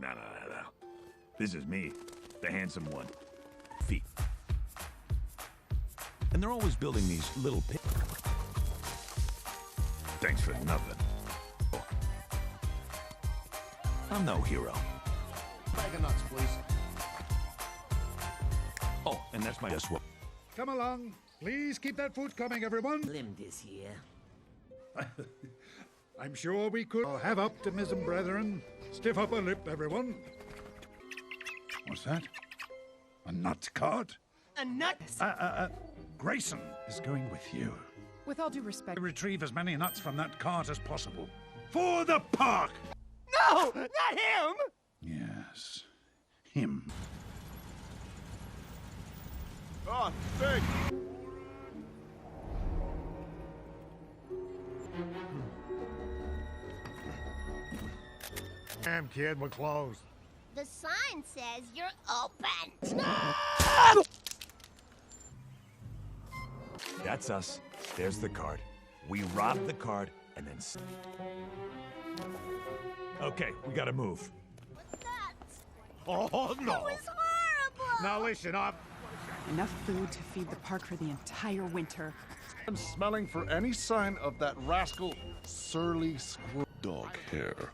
No. This is me, the handsome one. Feet. And they're always building these little pits. Thanks for nothing. Oh. I'm no hero. Bag of nuts, please. Oh, and that's my guess what. Come along. Please keep that food coming, everyone. Lim this here. I'm sure we could have optimism, brethren. Stiff upper lip, everyone. What's that? A nut cart? A nut? Grayson is going with you. With all due respect. Retrieve as many nuts from that cart as possible. For the park! No! Not him! Yes. Him. Oh, big. Damn, kid, we're closed. The sign says you're open. That's us. There's the card. We robbed the card and then... Okay, we gotta move. What's that? Oh, no. That was horrible. Now listen up. Enough food to feed the park for the entire winter. I'm smelling for any sign of that rascal surly squirrel dog hair.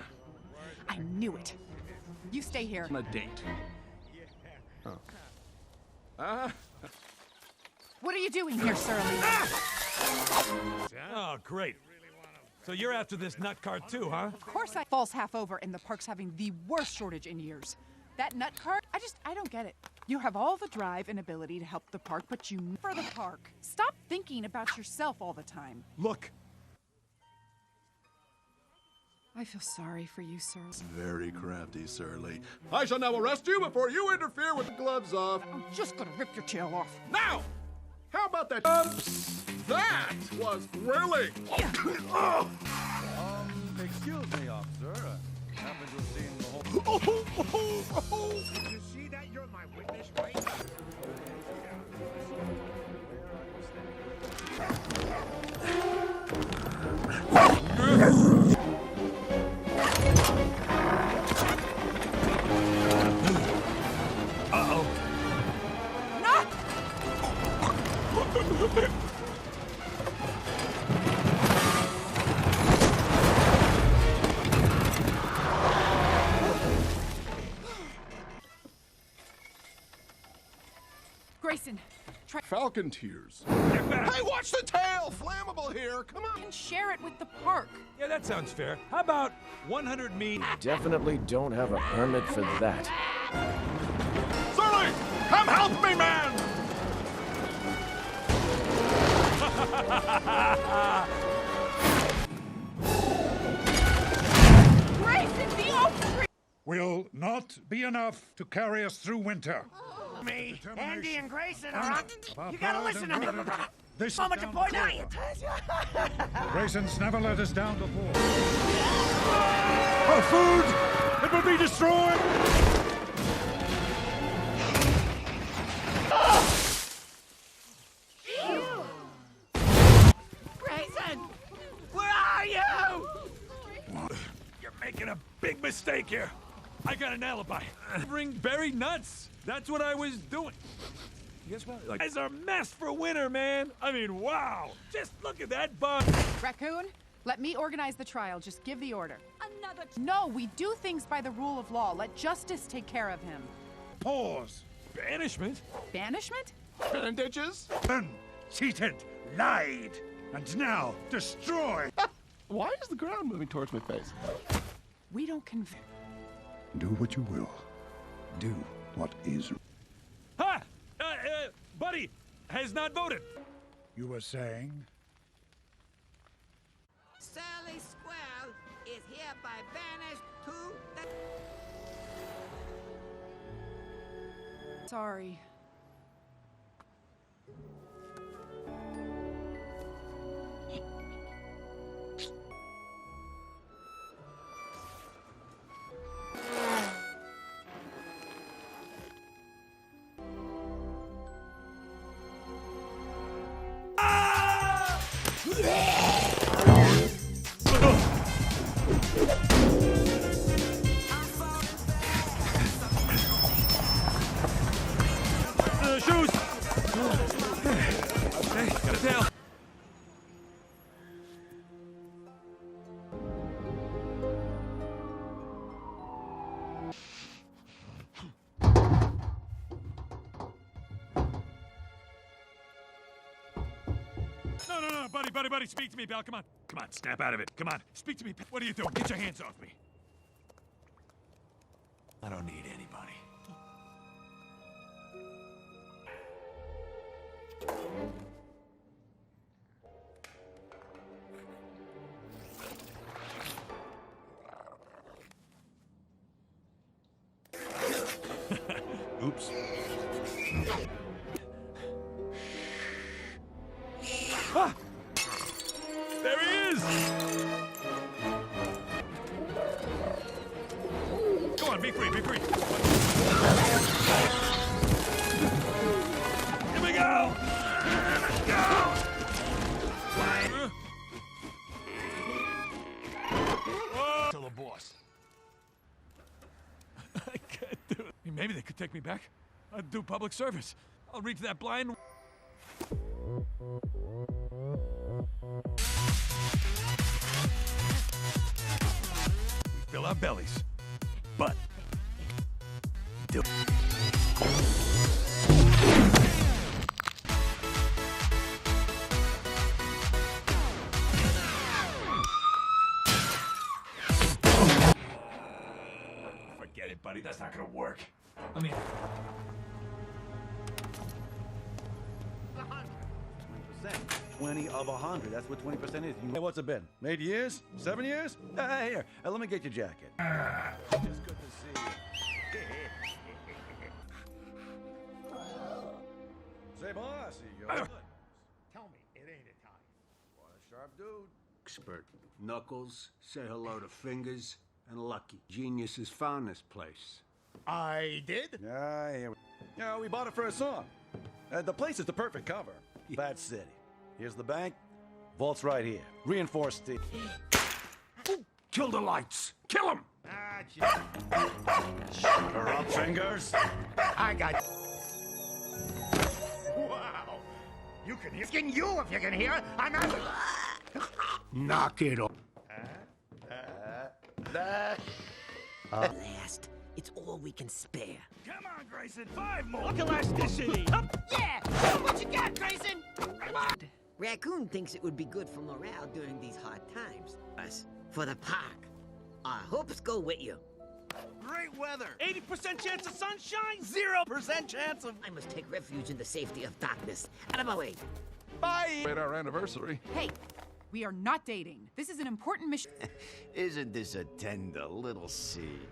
I knew it. You stay here. On a date. What are you doing here, Surly? Oh, great. So you're after this nut cart too, huh? Of course I falls half over and the park's having the worst shortage in years. That nut cart? I don't get it. You have all the drive and ability to help the park, but you for the park. Stop thinking about yourself all the time. Look. I feel sorry for you, Surly. Very crafty, Surly. I shall now arrest you before you interfere with the gloves off. I'm just gonna rip your tail off. Now! How about that? That was thrilling! Excuse me, officer. I happen to have seen the whole... Did you see that? You're my witness, right? Grayson, try Falcon tears. Hey, watch the tail! Flammable here! Come on! and share it with the park. Yeah, that sounds fair. How about 100 mean? Definitely don't have a permit for that. Surly! Come help me, man! Grayson, the oak tree! Will not be enough to carry us through winter. Me, Andy, and Grayson are are on. You gotta listen to me. This Moment to point out. Grayson's never let us down before. Our food! It will be destroyed! Grayson! Where are you? You're making a big mistake here. I got an alibi. Bring berry nuts. That's what I was doing. Guess what? Like, guys are messed for winter, man. I mean, wow. Just look at that bun. Raccoon, let me organize the trial. Just give the order. No, we do things by the rule of law. Let justice take care of him. Pause. Banishment? Banishment? Bandages? Cheated, lied, and now destroy. Why is the ground moving towards my face? We don't convict. Do what you will. Do what is. Ha! Buddy has not voted. You were saying? Surly Squirrel is hereby banished to the... Sorry. No, buddy, speak to me, pal. Come on, snap out of it. Come on, speak to me. What are you doing? Get your hands off me. I don't need anybody. Oops. Ah! There he is! Go on, be free. Here we go! Let's go! Whoa! Tell the boss. I can't do it. Maybe they could take me back. I'd do public service. I'll reach that blind. We fill our bellies, but do. Forget it, buddy. That's not gonna work. I mean. 20 of 100. That's what 20% is. Hey, what's it been? 8 years? 7 years? Here, let me get your jacket. Just good to see you. Say, boss, you good? Tell me, it ain't a time. What a sharp dude. Expert. Knuckles, say hello to Fingers, and Lucky. Geniuses found this place. I did? Yeah, we bought it for a song. The place is the perfect cover. Bad City. Here's the bank. Vault's right here. Reinforced steel. Kill the lights! Kill him! Shut her up, Fingers. I got. Wow. You can hear. Skin you if you can hear. I'm not. Knock it off. Last, it's all we can spare. Come on, Grayson. 5 more. Look elasticity. Yeah. What you got, Grayson? Come on. Raccoon thinks it would be good for morale during these hard times. Us, for the park. Our hopes go with you. Great weather. 80% chance of sunshine, 0% chance of... I must take refuge in the safety of darkness. Out of my way. Bye! At our anniversary. Hey, we are not dating. This is an important mission. Isn't this a tender little scene?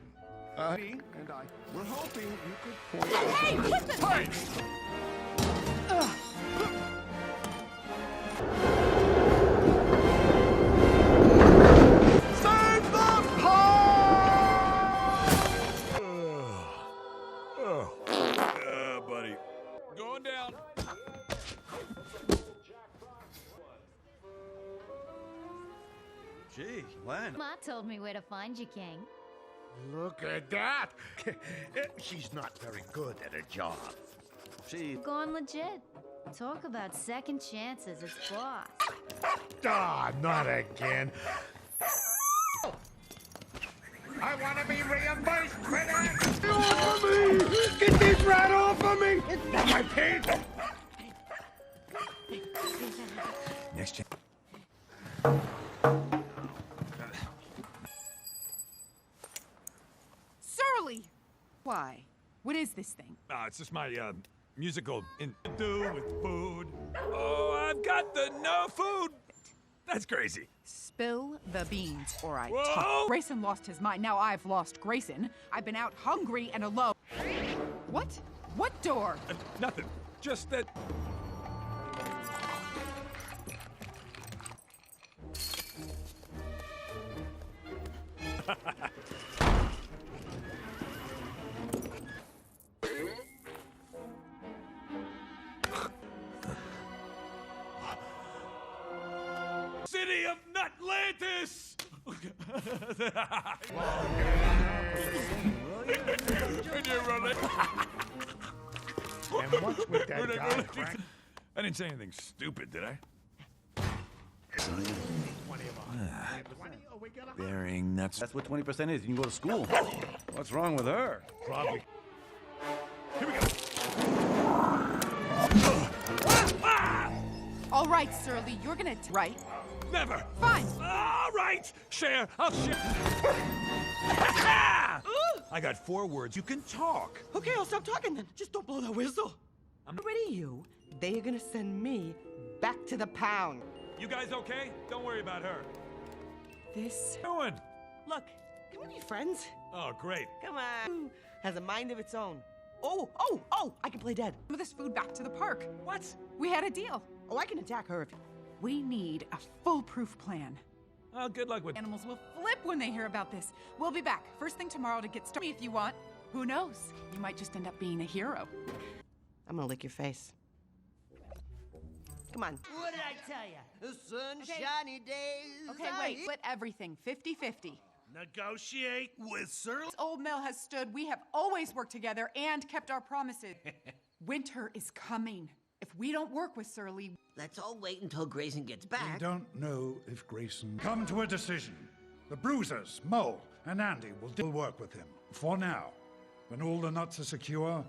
He and I were hoping you could point Hey, listen! Save the park! Buddy. Going down. Gee, Len. Ma told me where to find you, King. Look at that. She's not very good at her job. She... Gone legit. Talk about second chances as boss. Ah, not again. I want to be reimbursed for that. Get off of me! Get this rat off of me! It's not my pants! Next chance. Surly! Why? What is this thing? It's just my, musical do with food. Oh, I've got the no food. That's crazy. Spill the beans, or I Whoa! talk. Grayson lost his mind. Now I've lost Grayson. I've been out hungry and alone. What? What door? Nothing. Just that. City of Nutlantis! When you're running. And what's with that guy, Frank? I didn't say anything stupid, did I? Burying nuts. That's what 20% is. You can go to school. What's wrong with her? Probably. Here we go. All right, Surly, you're gonna right. Never. Fine. All right. Share. I'll share. I got 4 words. You can talk. Okay, I'll stop talking then. Just don't blow that whistle. I'm ready, you. They are gonna send me back to the pound. You guys okay? Don't worry about her. This. Doing? Look, can we be friends? Oh, great. Come on. Has a mind of its own. Oh, I can play dead. Some of this food back to the park. What? We had a deal. Oh, I can attack her if. We need a foolproof plan. Oh, good luck with. Animals will flip when they hear about this. We'll be back first thing tomorrow to get started if you want. Who knows? You might just end up being a hero. I'm gonna lick your face. Come on. What did I tell you? Sunshiny days. Okay, wait. Split everything 50-50. Negotiate with Surly. This old mill has stood. We have always worked together and kept our promises. Winter is coming. If we don't work with Surly... Let's all wait until Grayson gets We back. don't know if Grayson... Come to a decision. The Bruisers, Mo, and Andy will work with him. For now. When all the nuts are secure...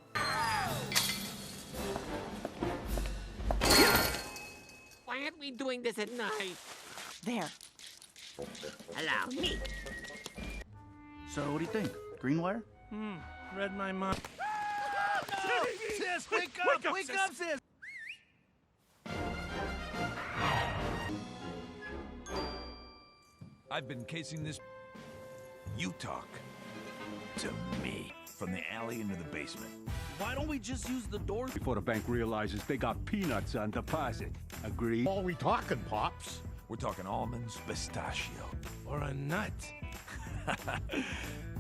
Why aren't we doing this at night? There. Allow me. So, what do you think? Green wire? Read my mind. Sis, wake up! Wake up, sis! I've been casing this. You talk to me from the alley into the basement. Why don't we just use the doors? Before the bank realizes they got peanuts on deposit. Agree? All we talking, Pops? We're talking almonds, pistachio. Or a nut?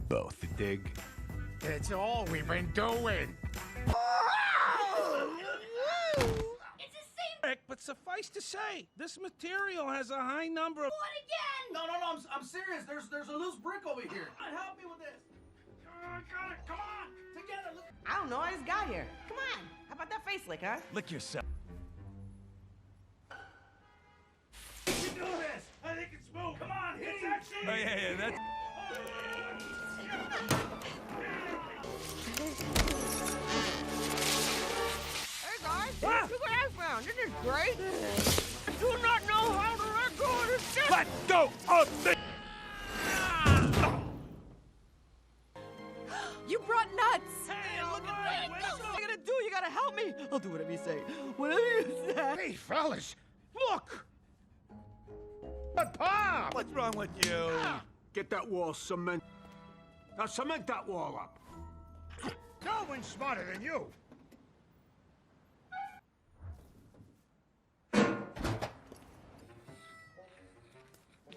Both. Dig. It's all we've been doing. But suffice to say, this material has a high number of... What again? No, I'm serious. There's a loose brick over here. Help me with this. Got it, come on! Together, look! I don't know. I just got here. Come on. How about that face lick, huh? Lick yourself. We can do this! I think it's smooth! Come on, hit that shit! Oh, yeah, that's... Hey, guys. Look what I found. This is great. I do not know how to let go of this shit. Let go of the... You brought nuts! Hey, look at that! What are you gonna do? You gotta help me. I'll do whatever you say. Whatever you say. Hey, fellas, look! But Pop! What's wrong with you? Get that wall cement. Now cement that wall up. No one's smarter than you.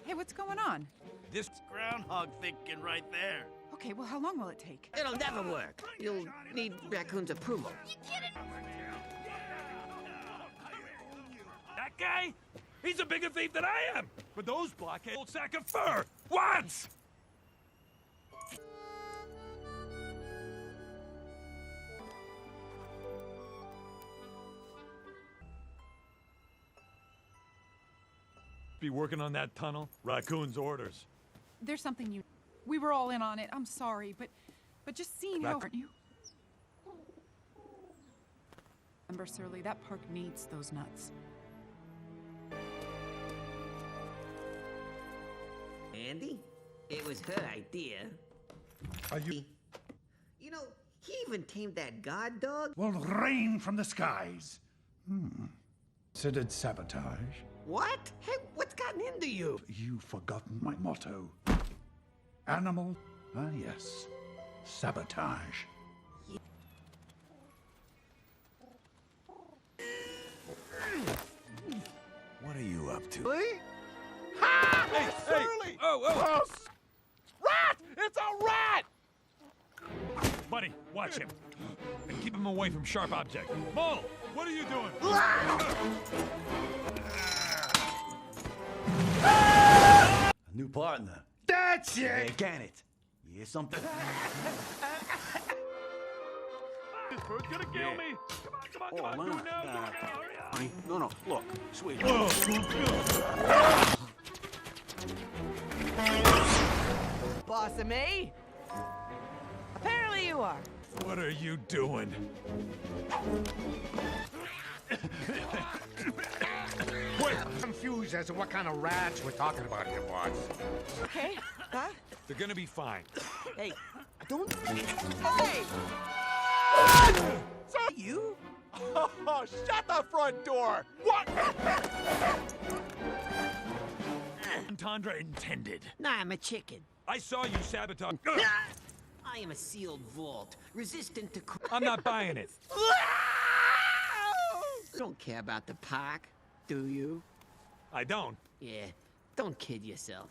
Hey, what's going on? This... Groundhog thinking right there. Okay, well, how long will it take? It'll never work. You'll need Raccoon's approval. That guy? He's a bigger thief than I am! But those blockheads, old sack of fur! What? Be working on that tunnel? Raccoon's orders. There's something you... We were all in on it. I'm sorry, but just seeing how... Aren't you? Remember, Surly, that park needs those nuts. Andy? It was her idea. Are you... You know, he even tamed that guard dog. Will rain from the skies. Considered sabotage. What? Hey, what's gotten into you? You've forgotten my motto. Animal? Ah, yes. Sabotage. What are you up to? Lee? Ha! Hey, Surly! Oh! Rat! It's a rat! Buddy, watch him. And keep him away from sharp objects. Mo, what are you doing? A new partner. That's Hey, it! can it? You hear something? This bird's gonna kill me. Come on, Oh, do it now, man. do it now, hurry up. Honey, no, look, sweet. Boss of me? Apparently you are. What are you doing? Confused as to what kind of rats we're talking about here, boss. Okay. Huh? They're gonna be fine. Hey, don't. Hey! You? Oh, shut the front door! What? Entendre intended. Nah, I'm a chicken. I saw you sabotage. I am a sealed vault, resistant to. I'm not buying it. Don't care about the park, do you? I don't. Yeah, don't kid yourself.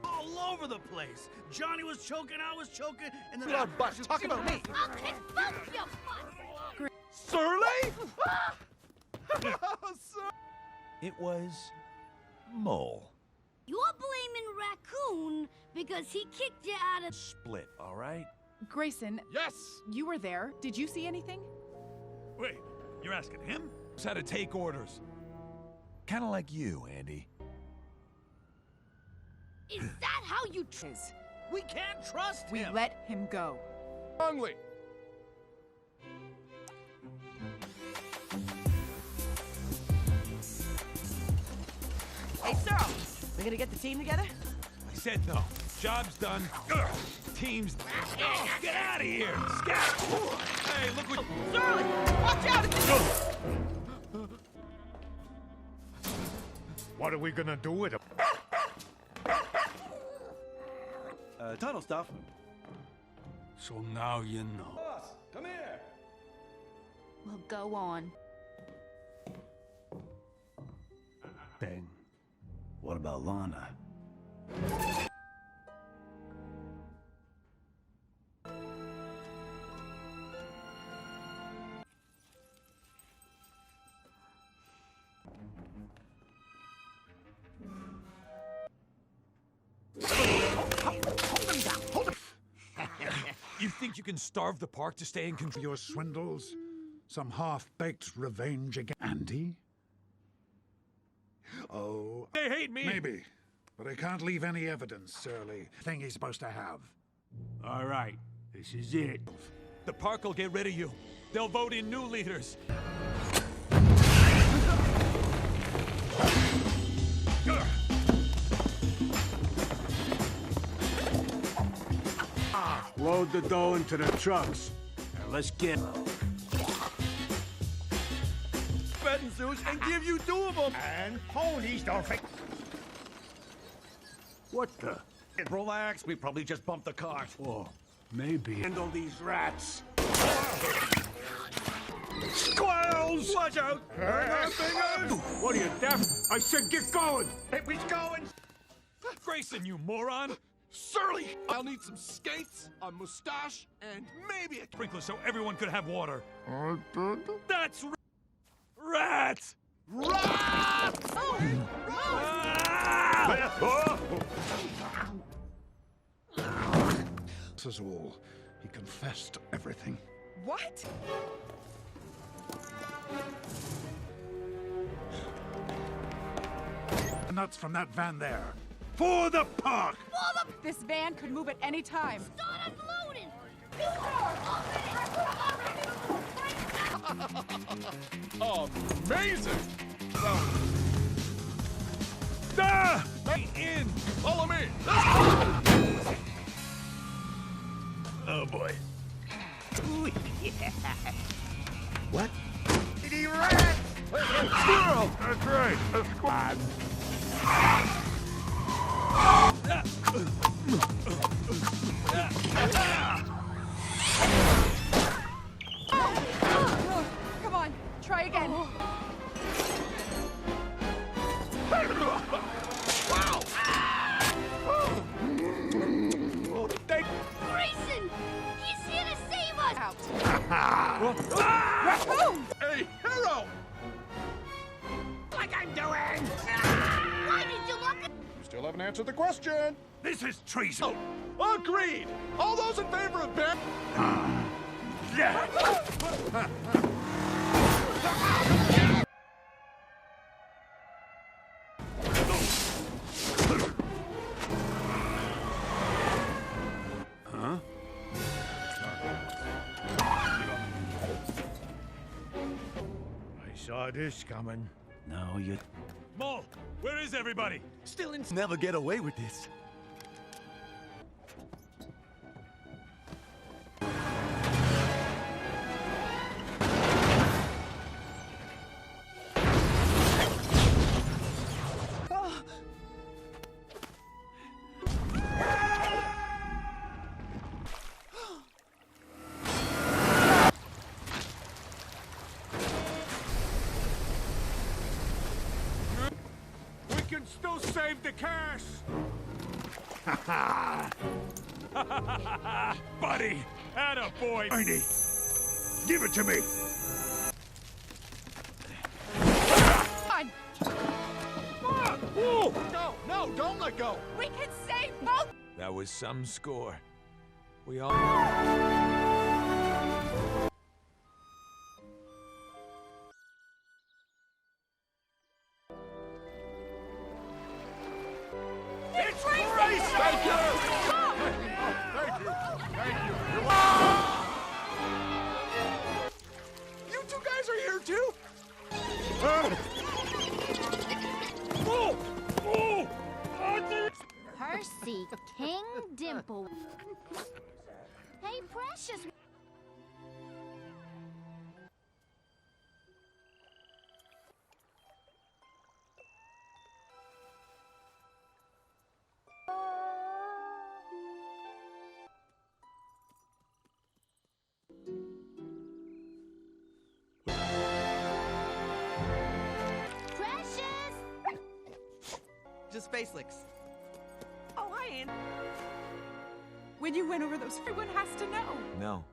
All over the place. Johnny was choking, I was choking, and then But talk about me. I'll kick both your butts. Surly? It was Mole. You're blaming Raccoon because he kicked you out of... Split, all right? Grayson, Yes. you were there. Did you see anything? Wait, you're asking him? Just how to take orders. Kind of like you, Andy. Is that how you... We can't trust We him. let him go. Wrongly. Hey, Cyril, we gonna get the team together? I said no. Job's done. Ugh. Team's... Oh, get out of here! Scat! Hey, look what... Surly, watch out! What are we gonna do with him? Tunnel stuff. So now you know. Boss, come here. Well, go on. Ben, what about Lana? You think you can starve the park to stay in control? Your swindles? Some half-baked revenge again? Andy? Oh, They hate me! maybe. But I can't leave any evidence, Surly. Thing he's supposed to have. All right, this is it. The park will get rid of you. They'll vote in new leaders. Load the dough into the trucks. And let's get... Betting Zeus and give you 2 of them. And ponies don't fit. What the? Relax, we probably just bumped the car. Oh, maybe. Handle these rats. Squirrels! Watch out! What are you, deaf? I said get going! We's going! Grayson, you moron! Surly. I'll need some skates, a mustache, and maybe a... Sprinkler so everyone could have water. That's... Rats! Rats! This is all. He confessed everything. What? The nuts from that van there. For the park! This van could move at any time. Start unloading! Amazing! Ah! In! Follow me! Oh, boy. What? Squirrel! That's right, a squad. Come on, try again. Grayson! He's here to save us! Out. Raccoon! A hero! Like I'm doing! Why did you look at... You still haven't answered the question. This is treason! Agreed! All those in favor of Ben... saw this coming. No, you Mole, where is everybody? Still in. never get away with this. We can still save the cash. Buddy, attaboy. Tiny, give it to me. Come on. No, don't let go. We can save both. That was some score. We all... It's Grace! Thank you. Thank you. Thank you. You two guys are here too? Percy King Dimple. Hey, Precious. Precious! Just face licks. Oh, hi, Ann. When you went over those, everyone has to know. No.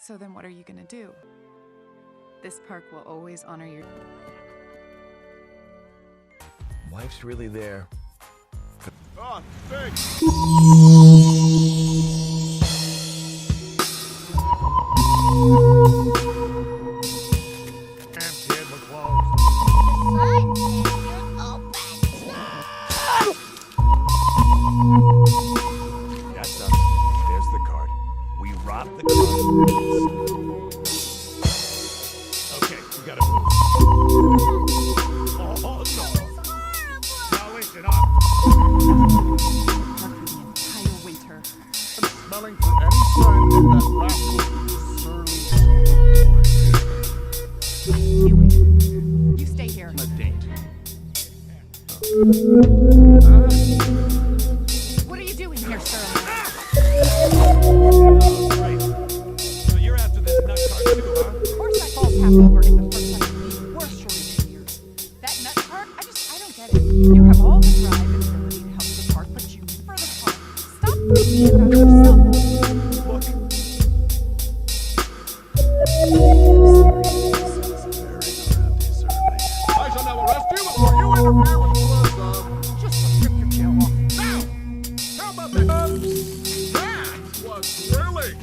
So then what are you gonna do? This park will always honor your... Wife's really there. Oh, thanks. That's us. There's the card. We robbed the card. Okay, we gotta move. Oh, no. Now listen up. Park for the entire winter. Smelling for any sign of that rascal surly. I knew it. You stay here. A date. What are you doing here, Sterling? Right. So you're after this nut card too, huh? Of course that falls half over in the first time the worst shortage in years. That nut cart, I don't get it. You have all the drive and ability to help the park, but you for the park. Stop thinking about yourself. Look. I shall now arrest you before you interfere with the flow zone. Just rip your tail off. Now, how about that? That was thrilling.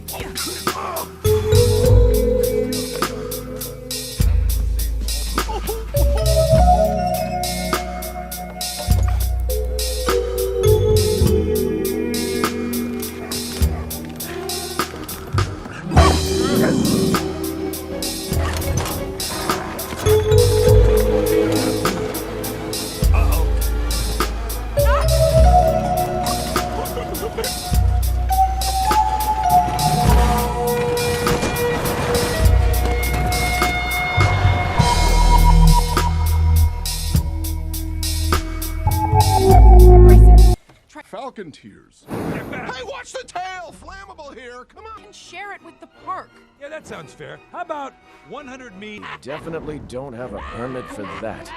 Falcon tears. Hey, watch the tail! Flammable here. Come on. You can share it with the park. Yeah, that sounds fair. How about 100 me? Definitely don't have a permit for that.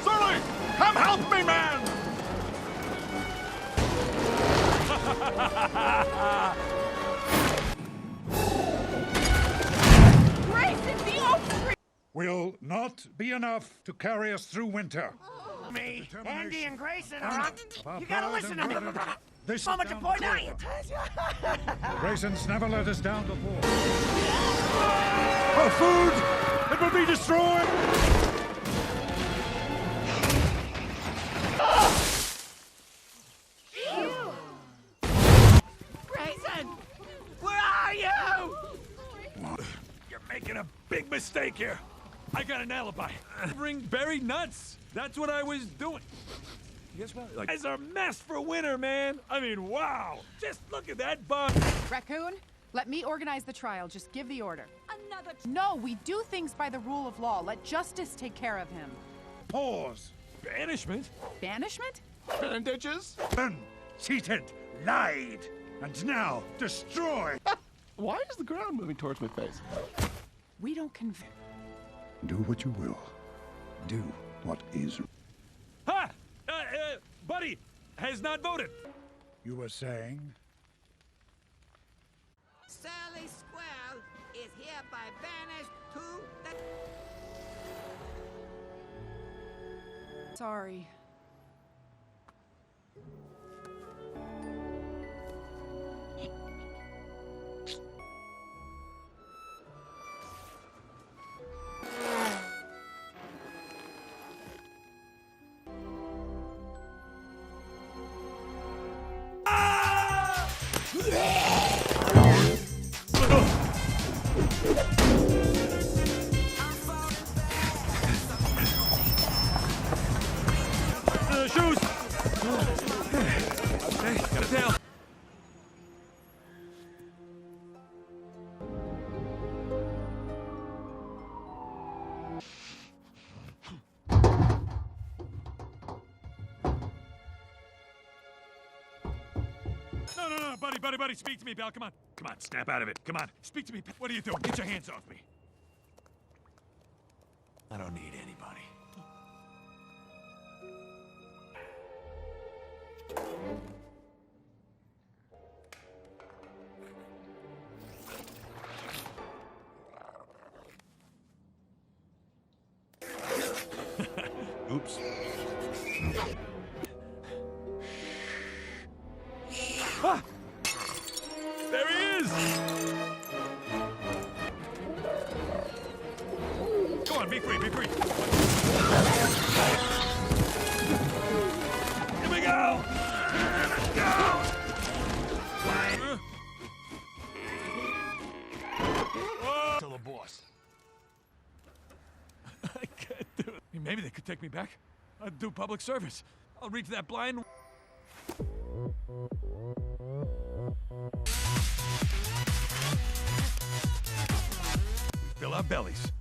Surly, come help me, man! Grayson, the oak tree! Will not be enough to carry us through winter. Me, Andy, and Grayson and are on. You gotta listen to me. This Moment to point out. Grayson's never let us down before. Our food! It will be destroyed! Grayson, where are you? You're making mistake here. I got an alibi. Bring Barry nuts. That's what I was doing. Guess what? Like, guys are messed for winter, man. I mean, wow. Just look at that bug. Raccoon, let me organize the trial. Just give the order. No, we do things by the rule of law. Let justice take care of him. Pause. Banishment? Banishment? Bandages? Ben, cheated, lied, and now destroy. Why is the ground moving towards my face? We don't convict. Do what you will. Do what is. Ha! Buddy has not voted. You were saying? Surly Squirrel is hereby banished to the... Sorry. Shoes! Okay, got a tail. No, buddy, speak to me, pal. Come on, snap out of it. Come on, speak to me. What are you doing? Get your hands off me. I don't need anybody. Oops. Ah! There he is! Go on, be free, be free. Here we go! Let's go! Whoa! Tell the boss. I can't do it. Maybe they could take me back. I'd do public service. I'll reach that blind. Fill our bellies,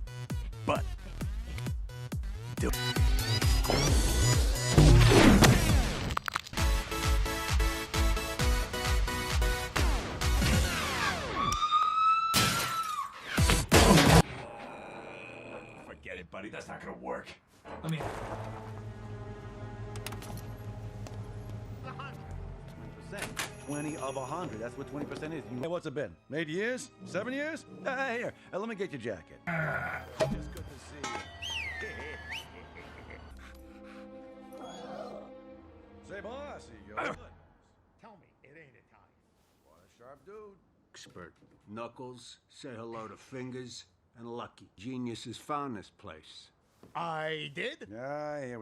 but do. Forget it, buddy. That's not gonna work. Let me. 20 of 100. That's what 20% is. Hey, what's it been? 8 years? 7 years? Here, let me get your jacket. Just good to see you. Say, boss, you good? Tell me, it ain't a time. What a sharp dude. Expert. Knuckles, say hello to Fingers, and Lucky. Geniuses found this place. I did? Yeah,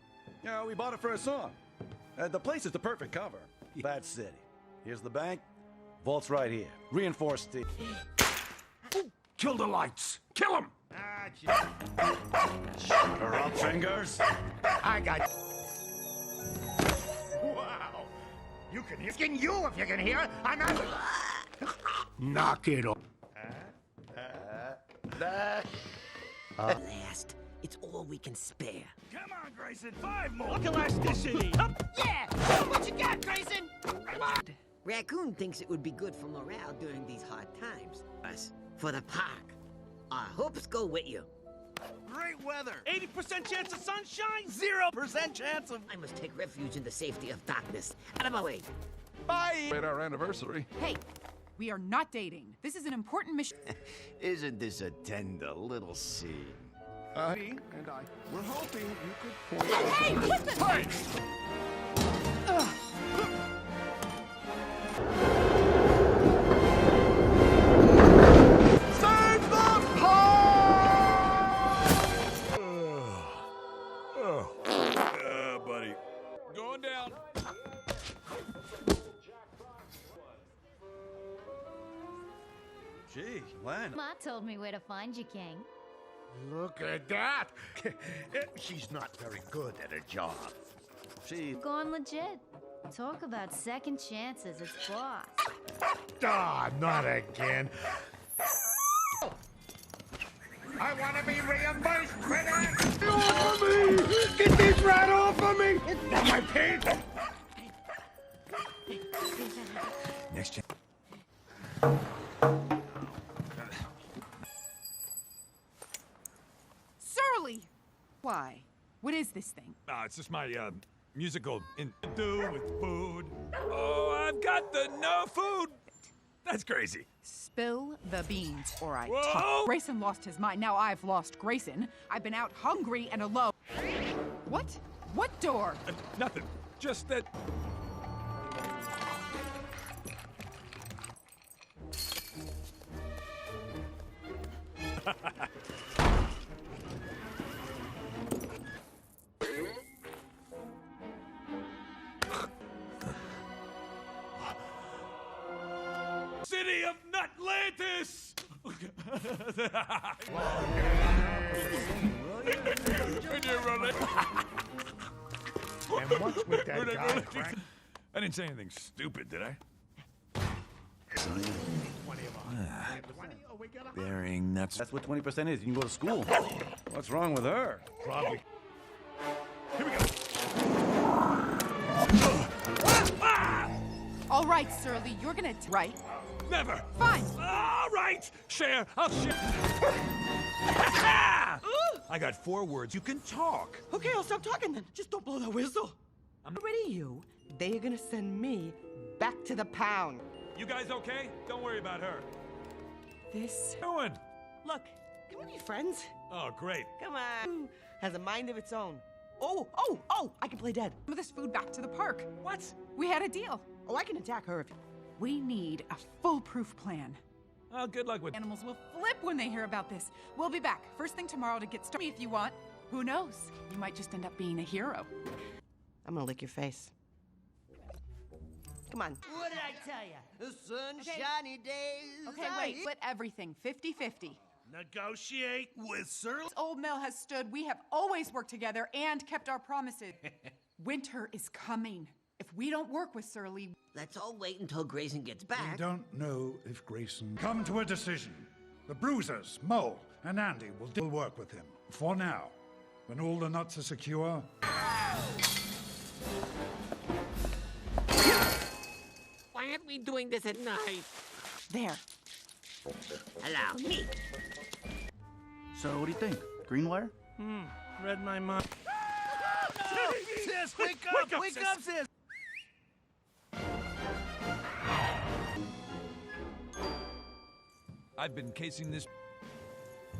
we bought it for a song. The place is the perfect cover. Bad City. Here's the bank. Vault's right here. Reinforced steel. Kill the lights. Kill him. Shut her up, Fingers. I got. Wow. You can hear. Skin you if you can hear. I'm not. Knock it off. Last. It's all we can spare. Come on, Grayson. 5 more. Look elasticity. Yeah! Show what you got, Grayson! Come on! Raccoon thinks it would be good for morale during these hard times. Us, for the park. Our hopes go with you. Great weather. 80% chance of sunshine, 0% chance of... I must take refuge in the safety of darkness. Out of my way. Bye! At our anniversary. Hey, we are not dating. This is an important mission. Isn't this a tender little scene? He and I were hoping you could point. Hey, listen! Save the Buddy. Going down. Gee, Len. Ma told me where to find you, King. Look at that. She's not very good at her job. Gone legit. Talk about second chances, it's boss. Ah, not again. I want to be reimbursed for that. Get off of me! Get this rat off of me! It's not my pig! Next chance. Surly! Why? What is this thing? It's just my, musical do with food. Oh, I've got the no food! That's crazy. Spill the beans, or I Whoa! talk. Grayson lost his mind. Now I've lost Grayson. I've been out hungry and alone. What? What door? Nothing. Just that... City of Nutlantis! And what's with that guy, Frank? I didn't say anything stupid, did I? Burying nuts. That's what 20% is. You can go to school. What's wrong with her? Probably. Here we go. All right, Surly, you're gonna right. Never. Fine. All right. Share. I'll share. I got 4 words. You can talk. Okay, I'll stop talking then. Just don't blow the whistle. Already you, they are gonna send me back to the pound. You guys okay? Don't worry about her. This... Doing? Look, can we be friends? Oh, great. Come on. Has a mind of its own. Oh, I can play dead. Some of this food back to the park. What? We had a deal. Oh, I can attack her if... We need a foolproof plan. Oh, good luck with... Animals will flip when they hear about this. We'll be back first thing tomorrow to get started if you want. Who knows? You might just end up being a hero. I'm gonna lick your face. Come on. What did I tell you? Sunshiny days. Okay, wait. Split everything 50-50. Negotiate with Surly. This old mill has stood. We have always worked together and kept our promises. Winter is coming. If we don't work with Surly... Let's all wait until Grayson gets We back. don't know if Grayson... Come to a decision. The Bruisers, Mo, and Andy will work with him. For now. When all the nuts are secure... Why aren't we doing this at night? There. Allow me. So, what do you think? Green wire? Read my mind. Sis, wake up! Wake up, sis! I've been casing this...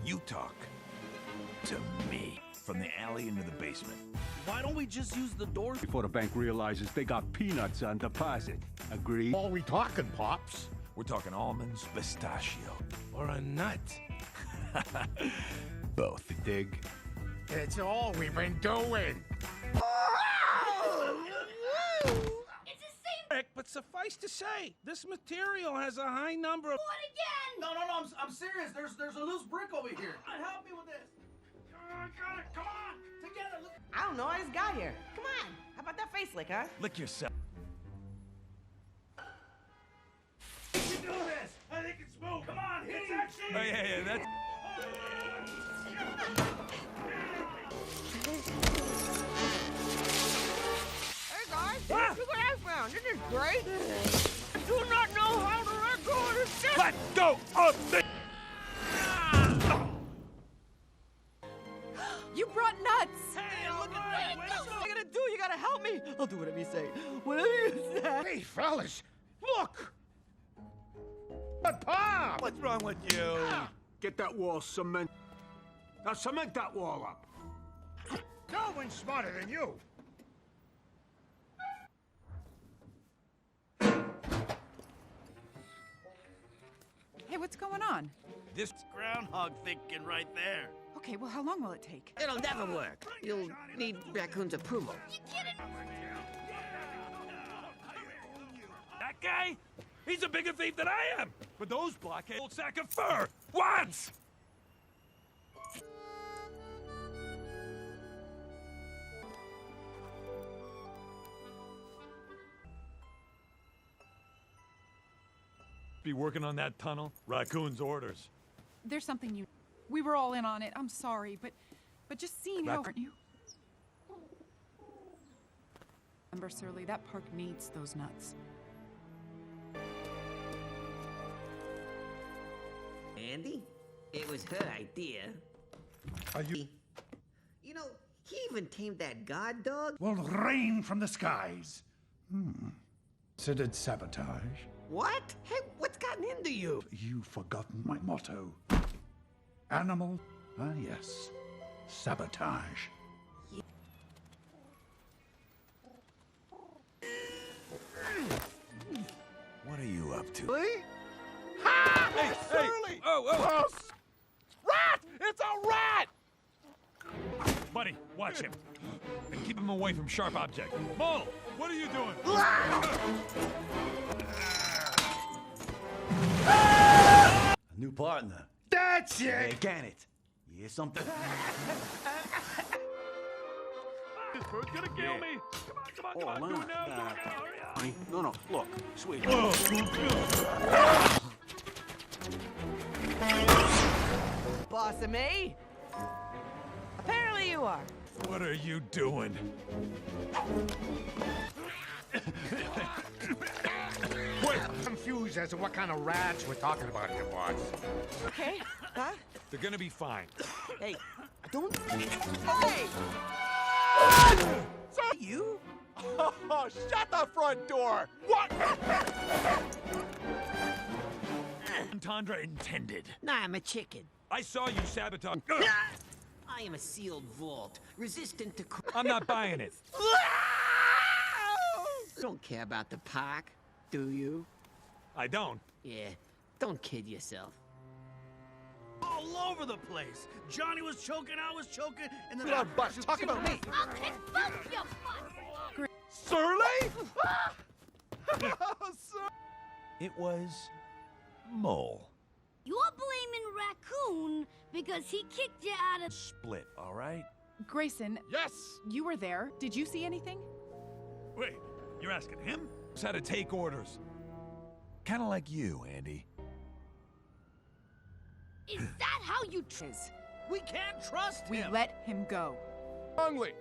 You talk to me. From the alley into the basement. Why don't we just use the doors? Before the bank realizes they got peanuts on deposit. Agree? All we talking, Pops? We're talking almonds, pistachio. Or a nut? Both. Dig. It's all we've been doing. But suffice to say, this material has a high number of... What again? No, I'm serious. There's a loose brick over here. Help me with this. Got it, come on! Together, look! I don't know, I just got here. Come on. How about that face lick, huh? Lick yourself. We can do this! I think it's smooth! Come on, hit action! Oh, yeah, that's... Hey, guys. Look what I found. This is great. I do not know how to let go of this shit. Let go of the... You brought nuts! Hey, look at that! What are you gonna do? You gotta help me. I'll do whatever you say. Whatever you say. Hey, fellas, look! But Pop! What's wrong with you? Get that wall cement. Now cement that wall up. No one's smarter than you. Hey, what's going on? This... Groundhog thinking right there. Okay, well, how long will it take? It'll never work. You'll need Raccoon's approval. That guy? He's a bigger thief than I am! But those blockheads old sack of fur! What? Be working on that tunnel? Raccoon's orders. There's something you... We were all in on it. I'm sorry, but just seeing how... Aren't you? Remember, Surly, that park needs those nuts. Andy? It was her idea. Are you... You know, he even tamed that guard dog. Will rain from the skies. Considered sabotage. What? Hey, what's gotten into you? You've forgotten my motto. Animal. Ah, yes. Sabotage. What are you up to? Lee? Ha! Hey, Surly! Hey. Oh! Rat! It's a rat! Buddy, watch him. And keep him away from sharp objects. Mole, what are you doing? A new partner. That's it! Hey, can it? You hear something? This bird's gonna kill me. Come on, do it now, hurry up. Honey, no, look, sweet. Boss of me? Apparently you are. What are you doing? Wait, confused as to what kind of rats we're talking about here, boss. Okay, huh? They're gonna be fine. Hey, don't... Hey! So you? Oh, shut the front door! What? Entendre intended. Nah, I'm a chicken. I saw you sabotage. I am a sealed vault, resistant to... I'm not buying it. Don't care about the park, do you? I don't. Yeah, don't kid yourself. All over the place. Johnny was choking, I was choking, and then... Talk about me. I'll kick both your butts. Surly? It was Mole. You're blaming Raccoon because he kicked you out of... Split, all right? Grayson, Yes! you were there. Did you see anything? Wait, you're asking him? Just how to take orders. Kind of like you, Andy. Is that how you... We can't trust We him. let him go. Wrongly.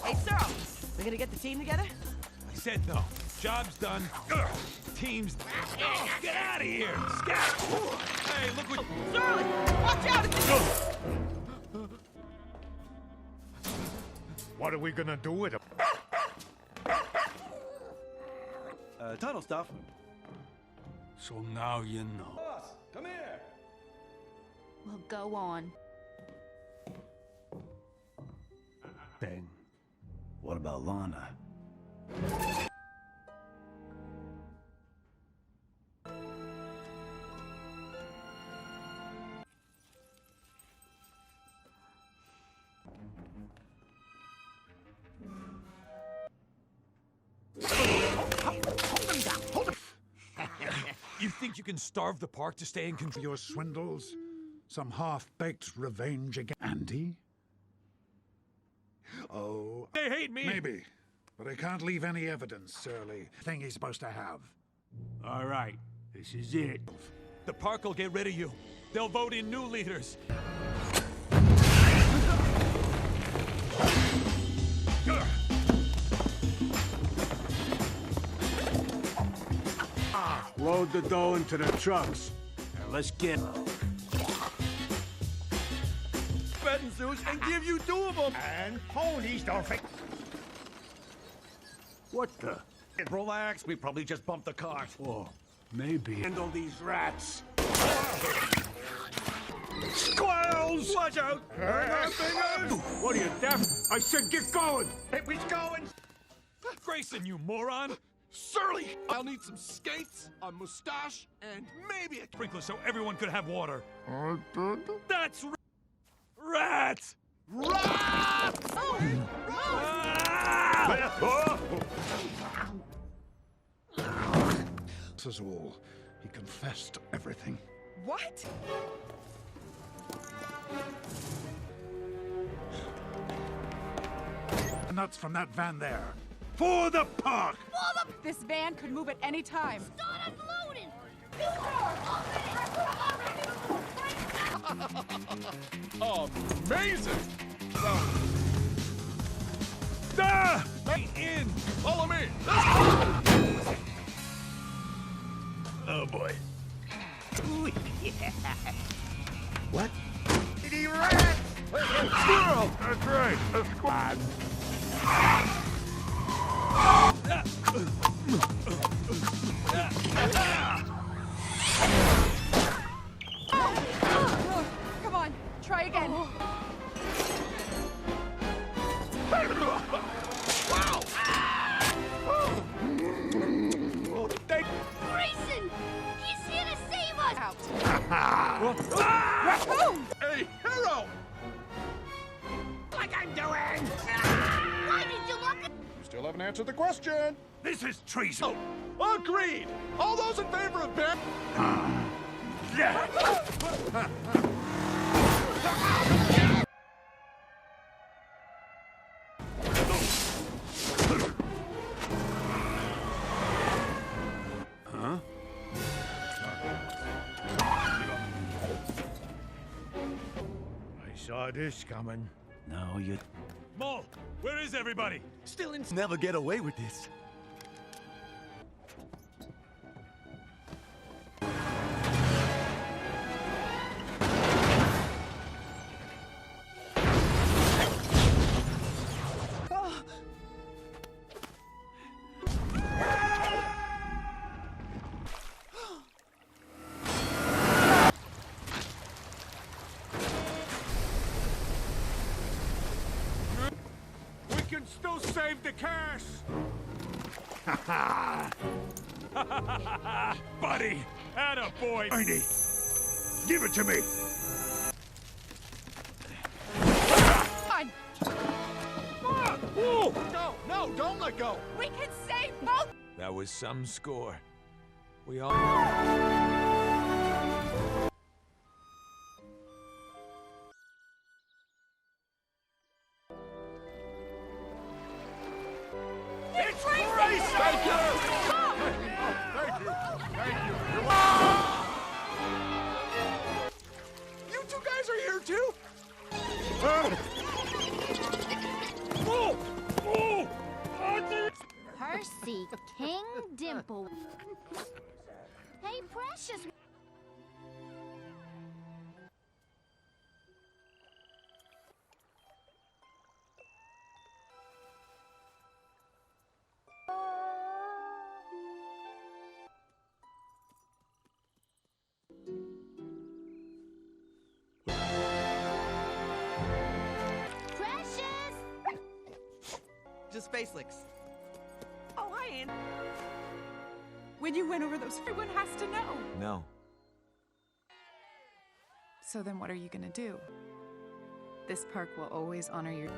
Hey, Cyril, we gonna get the team together? I said no. Job's done. Ugh. Team's... Oh, get out of here! Scat! Hey, look what... Surly, watch out! What are we gonna do with him? Tunnel stuff. So now you know. Boss, come here. Well, go on. Ben. What about Lana? You think you can starve the park to stay in control? Your swindles? Some half-baked revenge again? Andy? Oh... They hate me! Maybe. But I can't leave any evidence, Surly. Thing he's supposed to have. All right, this is it. The park will get rid of you. They'll vote in new leaders. Load the dough into the trucks. And let's get... Betting Zeus and give you 2 of them. And ponies don't fit. What the? Relax, we probably just bumped the cart. Oh, maybe. Handle these rats. Squirrels! Watch out! What are you, deaf? I said get going! Hey, we's going. Grayson, you moron! Surly! I'll need some skates, a mustache, and maybe a... Sprinkler so everyone could have water. That's... Rats! Rats! This is all. He confessed everything. What? nuts from that van there. For the park! This van could move at any time. Start unloading! Amazing! Ah! In! Follow me! Oh boy. What? He ran! Squirrel! That's right, a squad. Come on, try again. Grayson! He's here to save us! Out. Raccoon! A hero! Like I'm doing! Why did you look at... You still haven't answered the question. This is treason. Agreed! All those in favor of Ben? I saw this coming. No, you Mole, where is everybody? Still in. never get away with this. We can still save the cash! Buddy! Attaboy! Ernie, give it to me. Fine. No, don't let go! We can save both. That was some score. We all... It's Grayson! Thank you! You two guys are here too? Percy King Dimple. Hey, Precious. Precious! Just Space Licks. Oh, hi, Ann. When you went over those, everyone has to know. No. So then what are you gonna do? This park will always honor your...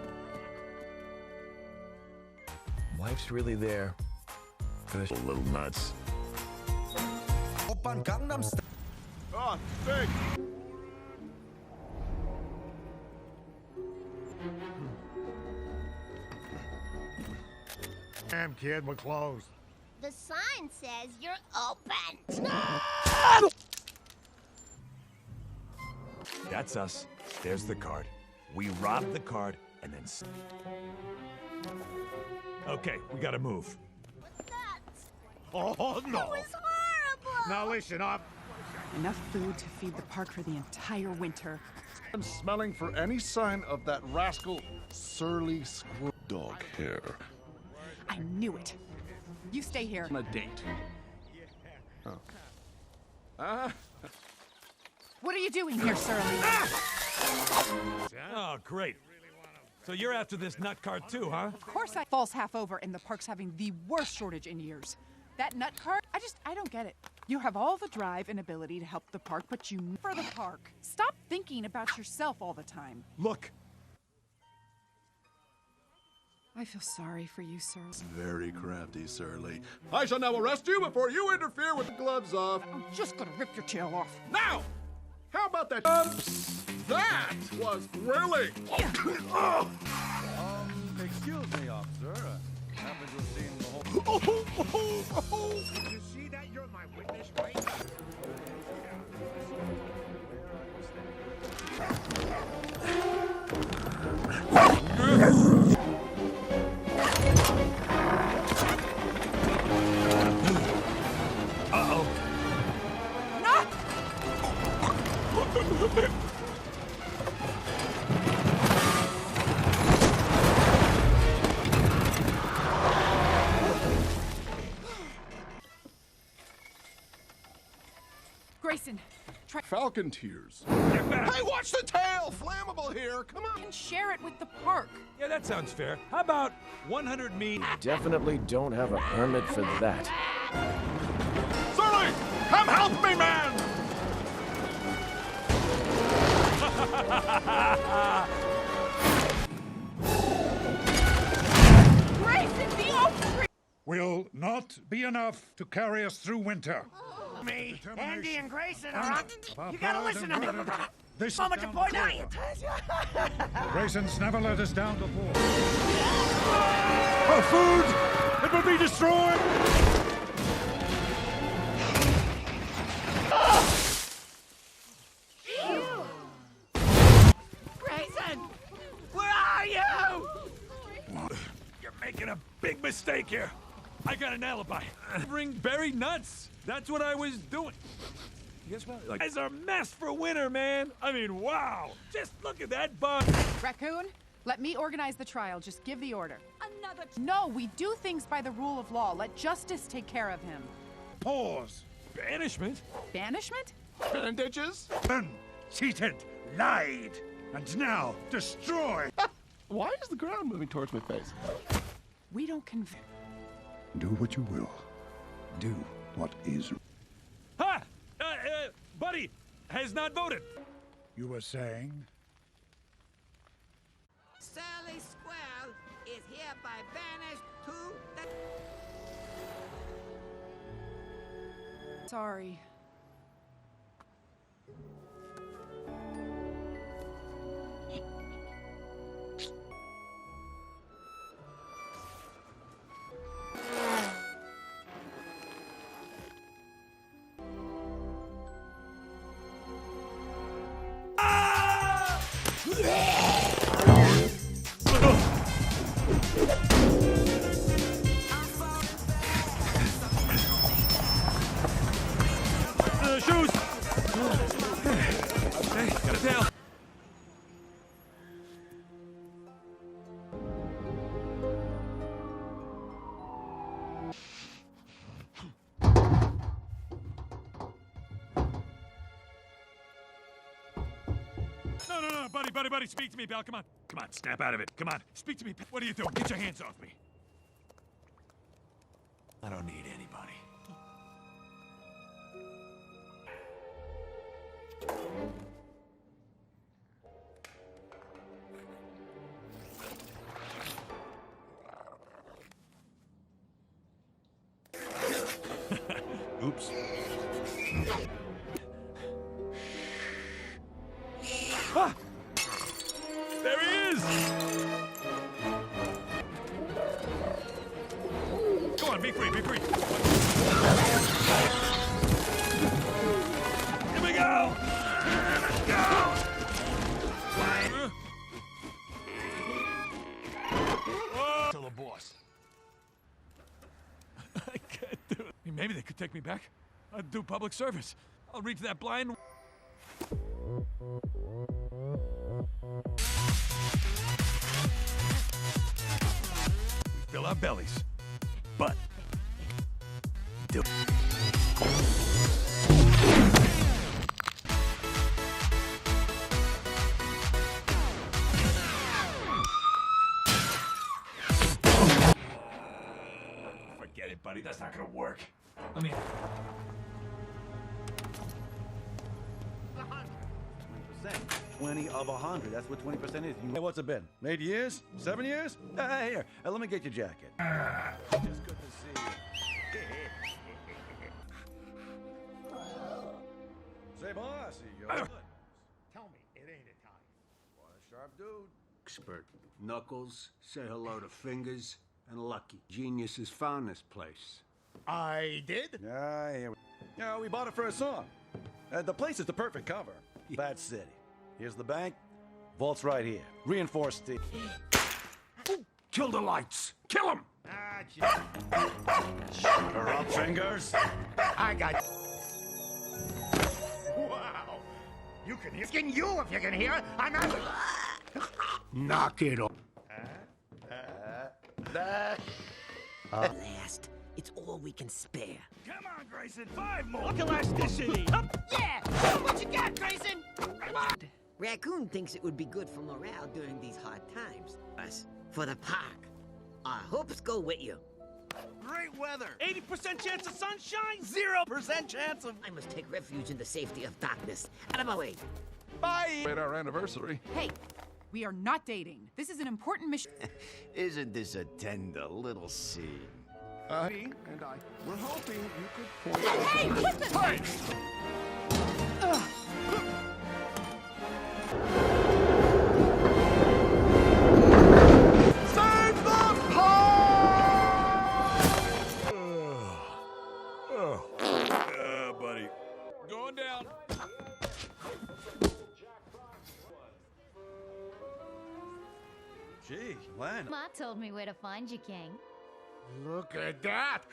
Wife's really there. Gonna a little nuts. Oh, thank Damn, kid, we're closed. The sign says you're open. That's us. There's the card. We robbed the card and then... Okay, we gotta move. Oh, no. It was horrible! Now listen up. Enough food to feed the park for the entire winter. I'm smelling for any sign of that rascal surly squirrel dog hair. I knew it. You stay here. On a date. What are you doing here, Surly? Oh, great. So you're after this nut cart too, huh? Of course I falls half over and the park's having the worst shortage in years. That nut cart, I don't get it. You have all the drive and ability to help the park, but you for the park. Stop thinking about yourself all the time. Look. I feel sorry for you, Surly. Very crafty, Surly. I shall now arrest you before you interfere with the gloves off. I'm just gonna rip your tail off. Now! How about that? That was thrilling! Excuse me, You see that? You're my witness, right? Uh-oh. Not! Grayson, try. Falcon tears. Hey, watch the tail! Flammable here! Come on! You can share it with the park. Yeah, that sounds fair. How about 100 meters? Definitely don't have a permit for that. Surly! Come help me, man! Grayson, the oak tree! Will not be enough to carry us through winter. Me, Andy, and Grayson and are on. You gotta listen to me. This Moment to point out. Grayson's never let us down before. Our food! It will be destroyed! Grayson, where are you? You're making a big mistake here. I got an alibi. Bring berry nuts. That's what I was doing. Guess what? Like, guys are messed for winter, man. I mean, wow. Just look at that bug. Raccoon, let me organize the trial. Just give the order. No, we do things by the rule of law. Let justice take care of him. Pause. Banishment? Banishment? Bandages? Then, cheated, lied, and now destroy. Why is the ground moving towards my face? We don't convict. Do what you will. Do what is. Ha! Buddy has not voted. You were saying? Surly Squirrel is hereby banished to the... Sorry. Shoes! Okay, got a tail. No, buddy, speak to me, pal. Come on, snap out of it. Come on, speak to me. What are you doing? Get your hands off me. I don't need anybody. Oops. Ah! There he is! Go on, be free, be free. Here we go! Let's go! Whoa! Tell the boss. I can't do it. Maybe they could take me back. I'd do public service. I'll reach that blind. Fill our bellies, but do. Forget it, buddy. That's not gonna work. Let me. 20 of 100. That's what 20% is. Hey, what's it been? 8 years? 7 years? Here, let me get your jacket. Just good to see you. Say, boss, you good? Tell me, it ain't a time. What a sharp dude. Expert. Knuckles, say hello to Fingers, and lucky. Geniuses found this place. I did? Yeah, we bought it for a song. The place is the perfect cover. Bad City. Here's the bank. Vault's right here. Reinforced steel. Kill the lights. Kill him. Shut her up, fingers. I got. Wow. You can hear. Skin you if you can hear. I'm not. Knock it off. Last, it's all we can spare. Come on, Grayson. 5 more. Look elasticity. Yeah! Show what you got, Grayson! Come on! Raccoon thinks it would be good for morale during these hard times. Us, for the park. Our hopes go with you. Great weather. 80% chance of sunshine, 0% chance of. I must take refuge in the safety of darkness. Out of my way. Bye! At our anniversary. Hey, we are not dating. This is an important mission. Isn't this a tender little scene? He and I were hoping you could point out. Hey, listen! Save the park! Buddy. Going down. Gee, Len. Ma told me where to find you, King. Look at that!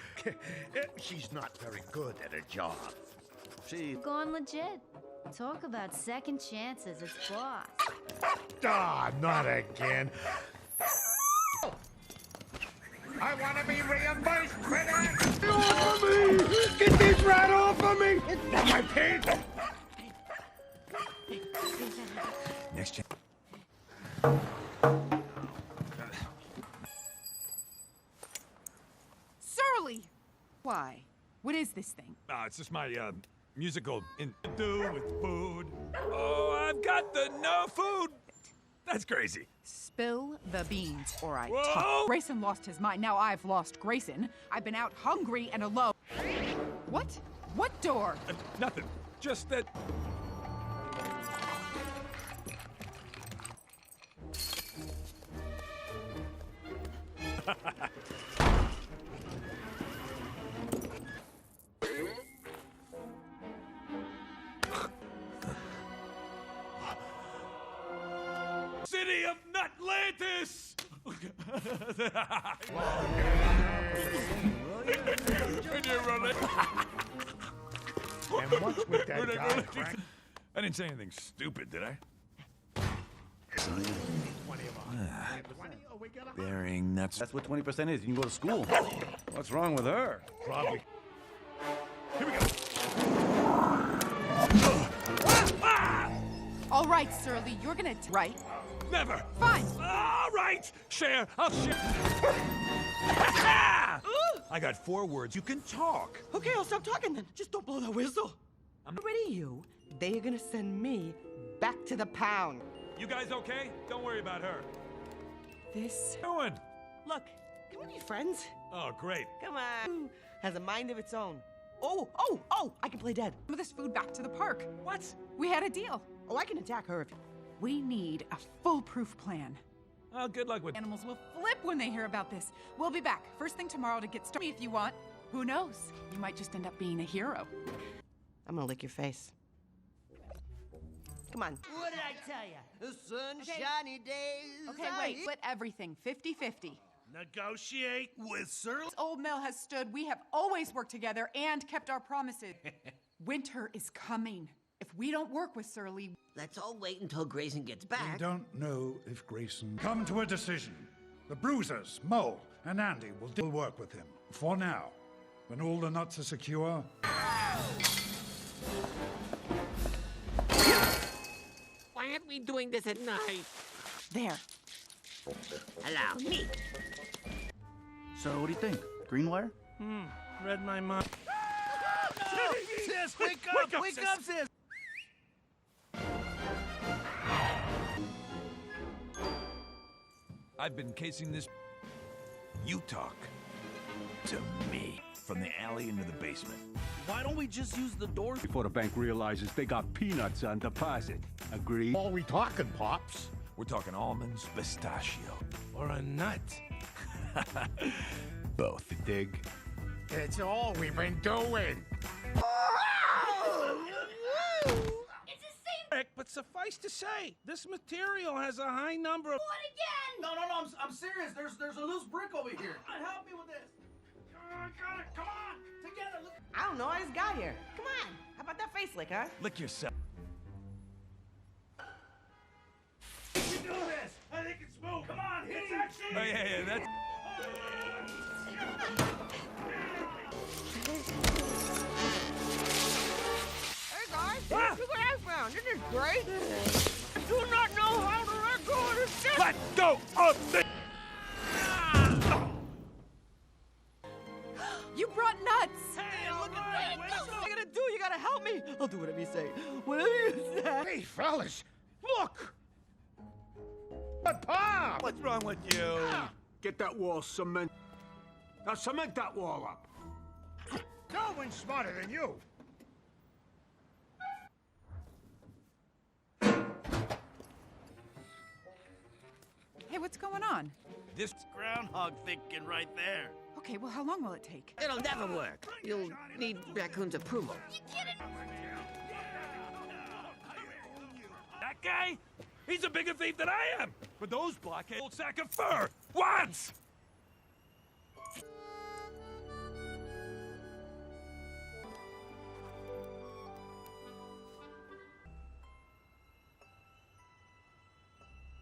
She's not very good at her job. She. Gone legit. Talk about second chances, it's boss. Ah, not again. I want to be reimbursed for that! Get off of me! Get this rat off of me! It's not my pig! Next chance. Surly! Why? What is this thing? It's just my musical do with food. Oh, I've got the no food. That's crazy. Spill the beans, or I Whoa! talk. Grayson lost his mind. Now I've lost Grayson. I've been out hungry and alone. What? What door? Nothing. Just that. City of Nutlantis! And what's with that guy, Frank? I didn't say anything stupid, did I? Burying nuts. That's what 20% is. You can go to school. What's wrong with her? Probably. Here we go. All right, Surly, you're gonna right. Never. Fine. All right. Share. I'll share. I got 4 words. You can talk. Okay, I'll stop talking then. Just don't blow the whistle. I'm ready, you. They are gonna send me back to the pound. You guys okay? Don't worry about her. This. Doing? Look, can we be friends? Oh, great. Come on. Has a mind of its own. Oh, I can play dead. Some of this food back to the park. What? We had a deal. Oh, I can attack her if... We need a foolproof plan. Oh, good luck with Animals will flip when they hear about this. We'll be back first thing tomorrow to get started if you want. Who knows? You might just end up being a hero. I'm gonna lick your face. Come on. What did I tell you? Sunshiny days. Okay, wait. Split everything 50-50. Negotiate with Surly. This old mill has stood. We have always worked together and kept our promises. Winter is coming. If we don't work with Surly... Let's all wait until Grayson gets back. We don't know if Grayson... Come to a decision. The Bruisers, Mo, and Andy will work with him. For now. When all the nuts are secure... Why aren't we doing this at night? There. Allow me. So, what do you think? Green wire? Read my mind. Sis, wake up! Wake up, sis! I've been casing this. You talk to me from the alley into the basement. Why don't we just use the doors? Before the bank realizes they got peanuts on deposit. Agree? What are we talking, Pops? We're talking almonds, pistachio. Or a nut? Both. Dig. It's all we've been doing. But suffice to say, this material has a high number of... What again? No, I'm serious. There's a loose brick over here. Help me with this. Got it, come on! Together, look. I don't know, I just got here. Come on. How about that face lick, huh? Lick yourself. We can do this! I think it's smooth! Come on, hit that shit! Oh, yeah, that's... Hey, guys. Look what I found. This is great. I do not know how to let go of this shit. Let go of the... You brought nuts! Hey, look at that. What are you gonna do? You gotta help me. I'll do whatever you say. Whatever you say. Hey, fellas, look! But Pop! What's wrong with you? Get that wall cement. Now cement that wall up. No one's smarter than you. Hey, what's going on? This Groundhog thinking right there. Okay, well, how long will it take? It'll never work. You'll need Raccoon's approval. That guy? He's a bigger thief than I am! But those blockheads old sack of fur! What?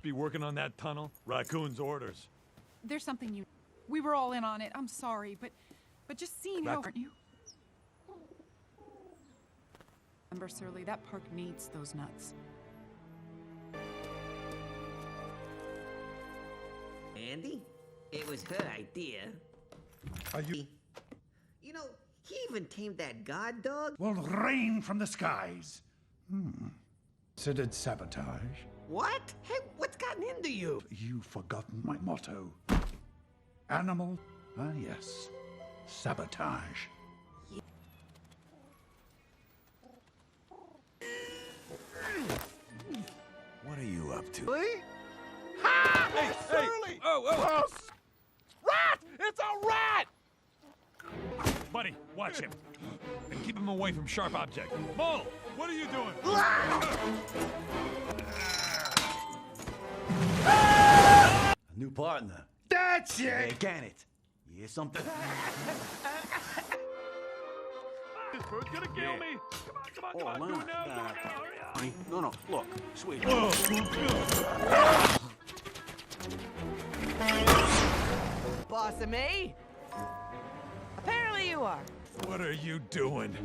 Be working on that tunnel? Raccoon's orders. There's something you... We were all in on it. I'm sorry, but just seeing how... Aren't you? Remember, Surly, that park needs those nuts. Andy? It was her idea. Are you... You know, he even tamed that guard dog. Will rain from the skies. Considered sabotage. What? Hey, what's gotten into you? You've forgotten my motto. Animal? Ah, yes. Sabotage. What are you up to? Really? Ha! Hey, Surly! Oh! Rat! It's a rat! Buddy, watch him. And keep him away from sharp objects. Mole, what are you doing? A new partner. That's Hey, it! can it? You hear something? This bird's gonna kill me. Come on, Oh, do it Lana. now, hurry up. Honey, no, look, sweet. Boss of me? Apparently you are. What are you doing?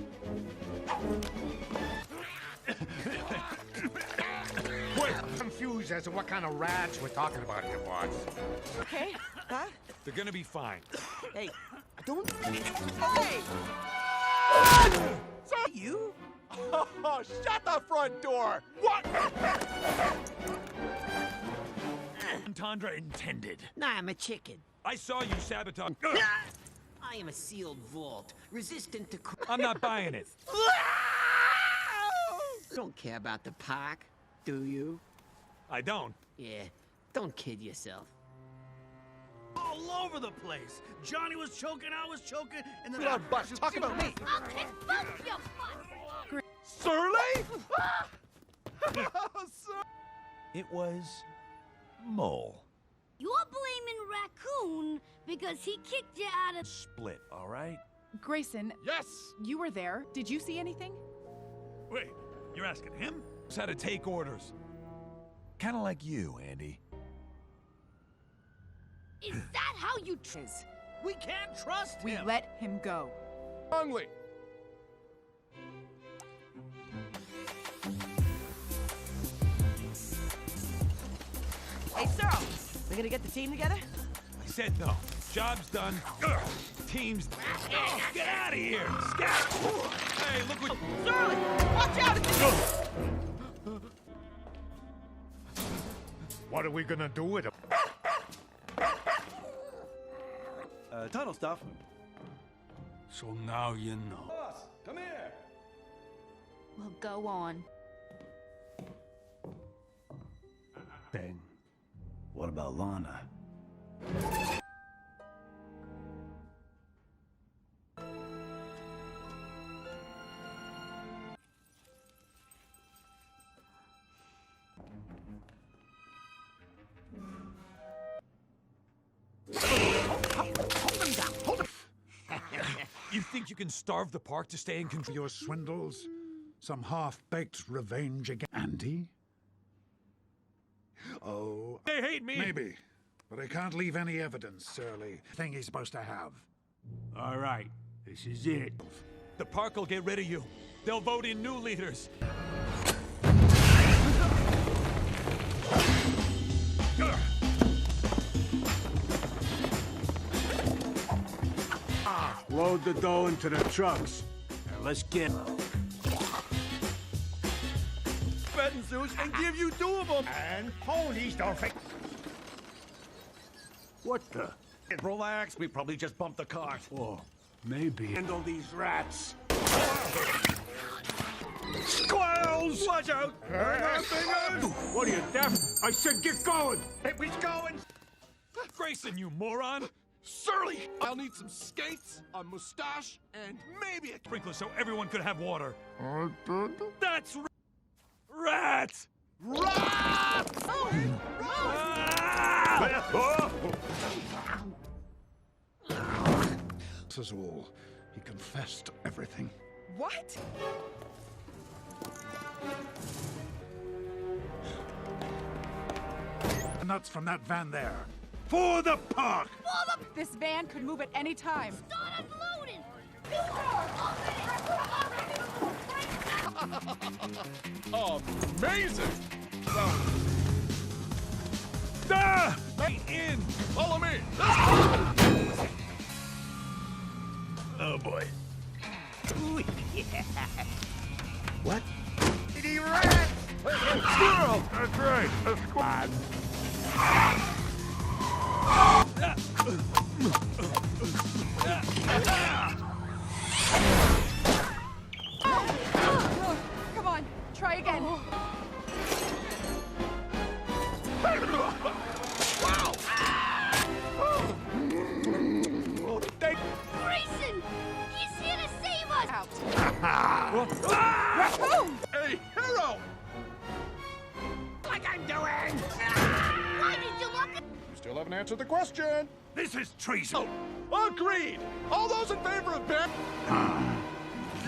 Wait, I'm confused as to what kind of rats we're talking about here, boss. Okay. Huh? They're gonna be fine. Hey, don't... Hey! You? Oh, shut the front door! What? Tundra intended. Nah, I'm a chicken. I saw you sabotage. I am a sealed vault, resistant to... I'm not buying it. Don't care about the park, do you? I don't. Yeah, don't kid yourself. All over the place. Johnny was choking, I was choking, and then... Come on, Butch, talk about me! I'll kick both your butts! Surly? It was... Mole. You're blaming Raccoon because he kicked you out of... Split, all right? Grayson, Yes! you were there. Did you see anything? Wait, you're asking him? Just how to take orders. Kind of like you, Andy. Is that how you... We can't trust We him. let him go. Wrongly. Hey, Cyril, we gonna get the team together? I said no. Job's done. Ugh. Team's... Oh, get out of here! Scat! Hey, look what... Surly, watch out! What are we gonna do with him? Tunnel stuff. So now you know. Boss, come here. Well, go on. Ben. What about Lana? you can starve the park to stay in control? Your swindles, some half-baked revenge against Andy? Oh, They hate me! maybe. But I can't leave any evidence, Surly. Thing he's supposed to have. All right, this is it. The park will get rid of you. They'll vote in new leaders. Load the dough into the trucks. And let's get... Betting Zeus and give you 2 of them. And ponies don't fit. What the? Relax, we probably just bumped the cart. Oh, maybe. Handle these rats. Squirrels! Watch out! What are you, deaf? I said get going! Hey, we's going. Grayson, you moron! Surly, I'll need some skates, a mustache, and maybe a Sprinkler so everyone could have water. That's rats! Rats! This is all. He confessed everything. What? Nuts from that van there. For the park! This van could move at any time. Start unloading! Amazing! Ah! In! Follow me! Oh boy. What? Kitty rat! Squirrel! That's right, a squad. Come on, try again. Grayson! He's here to save us! Raccoon! A hero! Like I'm doing! Why did you look at... You still haven't answered the question. This is treason. Agreed! All those in favor of Ben? I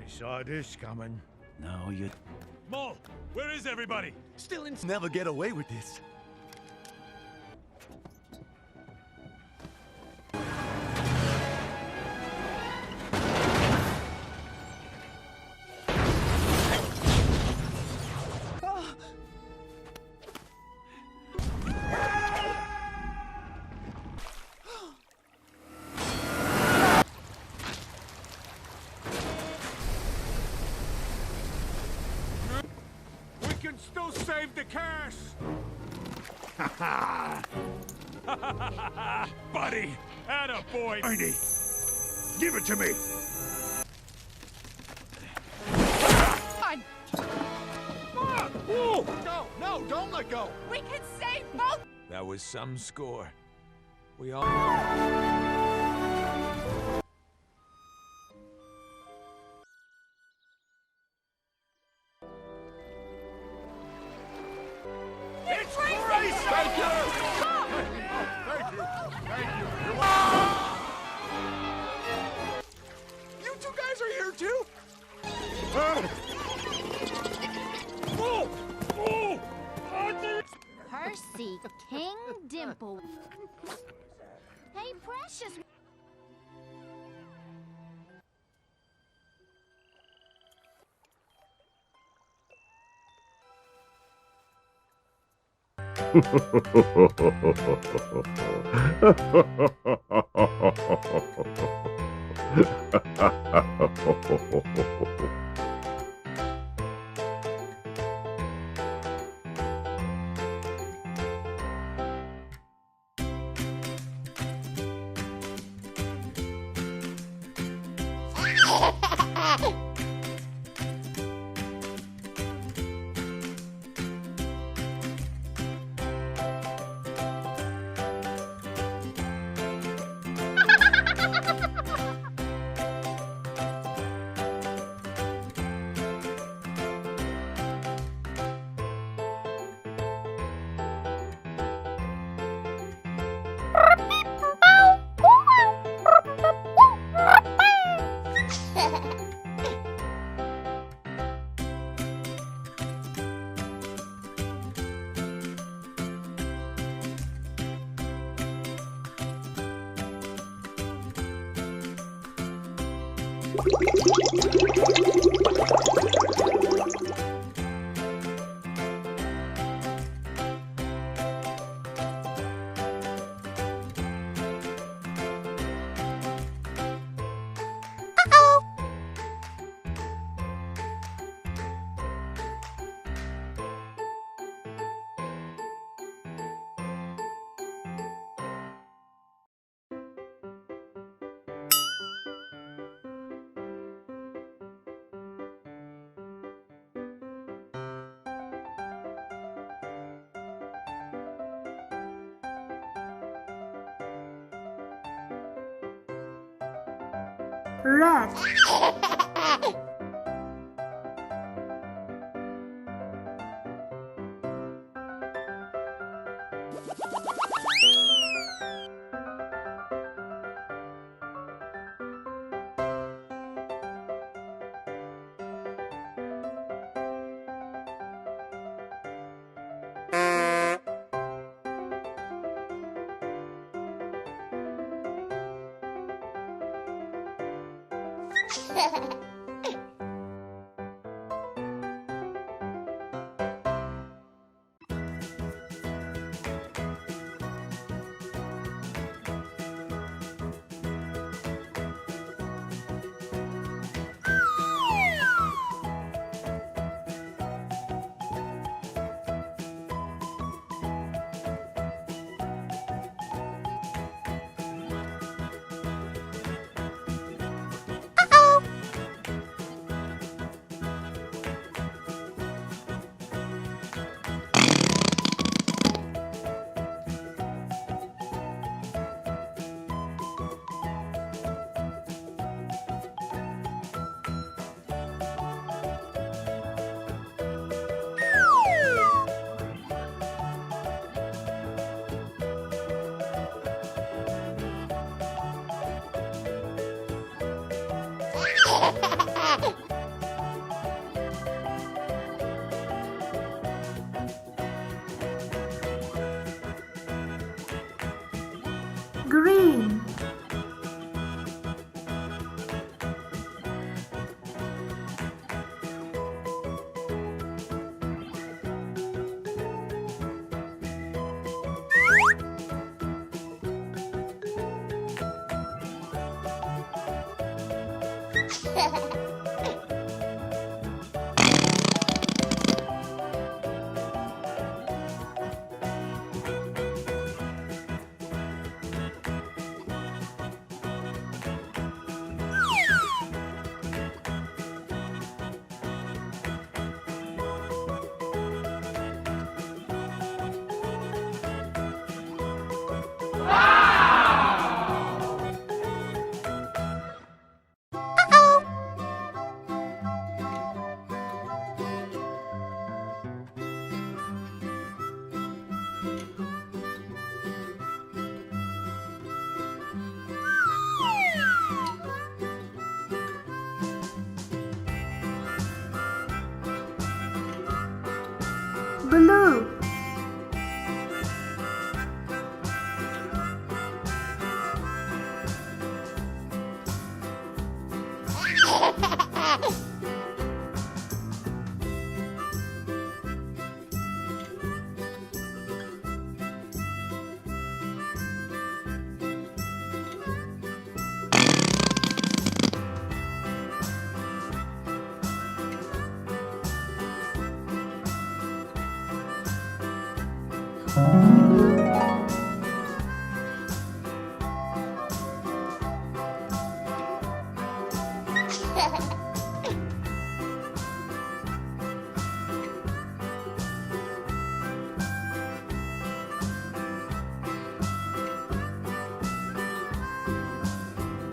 saw this coming. No, you Mole, where is everybody? still never get away with this. We can still save the cash! Buddy! Attaboy! Ernie, give it to me. Come on! No, don't let go! We can save both! That was some score. We all... It's Grayson! Thank you! Stop! Thank you! Thank you! You 2 guys are here too? Percy King Dimple. Hey, Precious. Red. Green. Blue.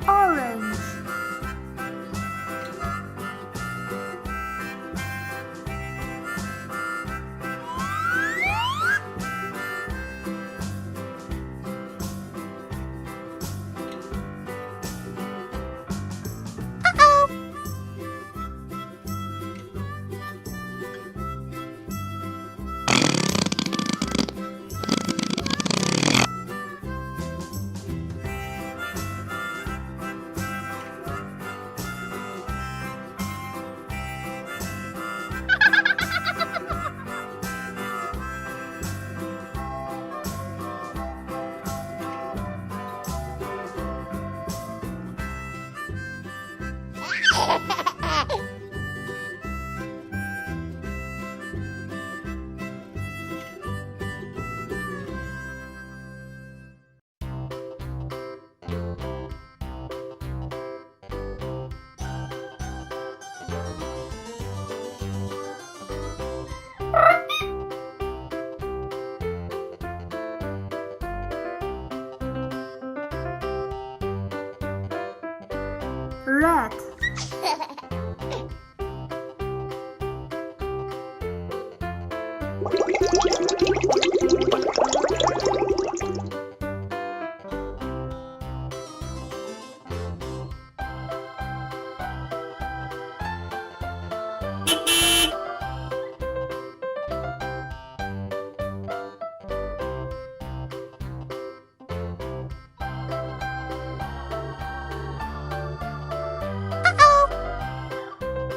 Orange. Red.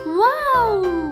Wow!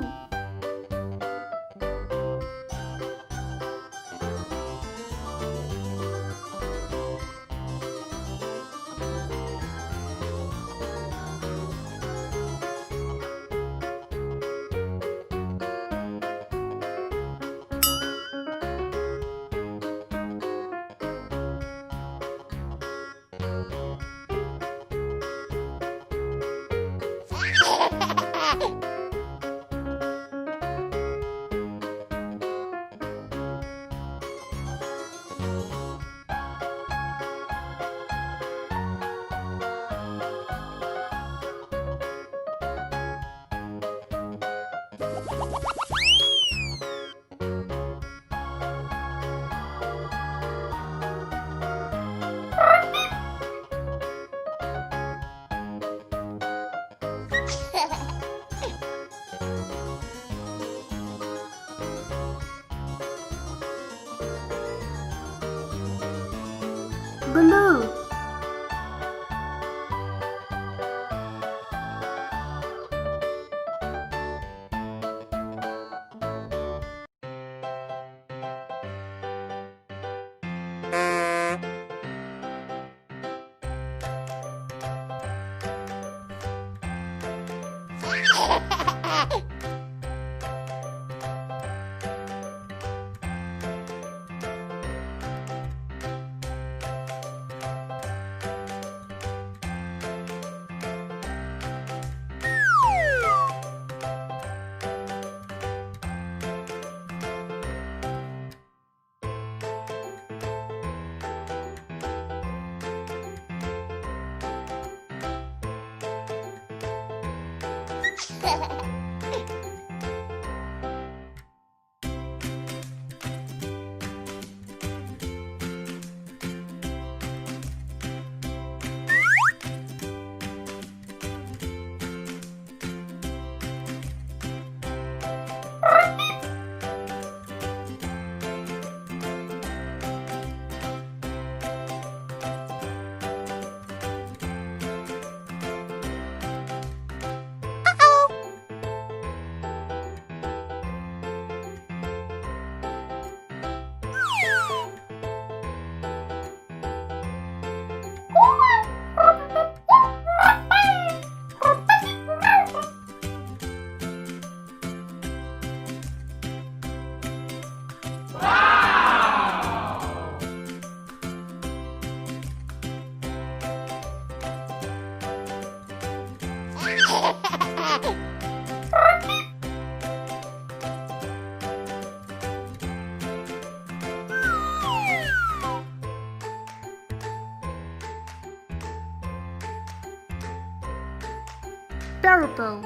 Blue. Purple.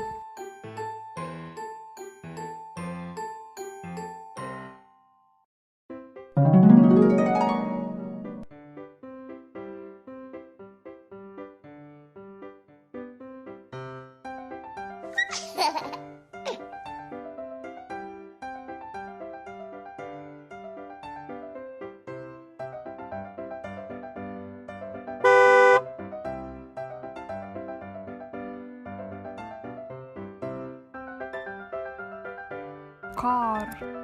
Car.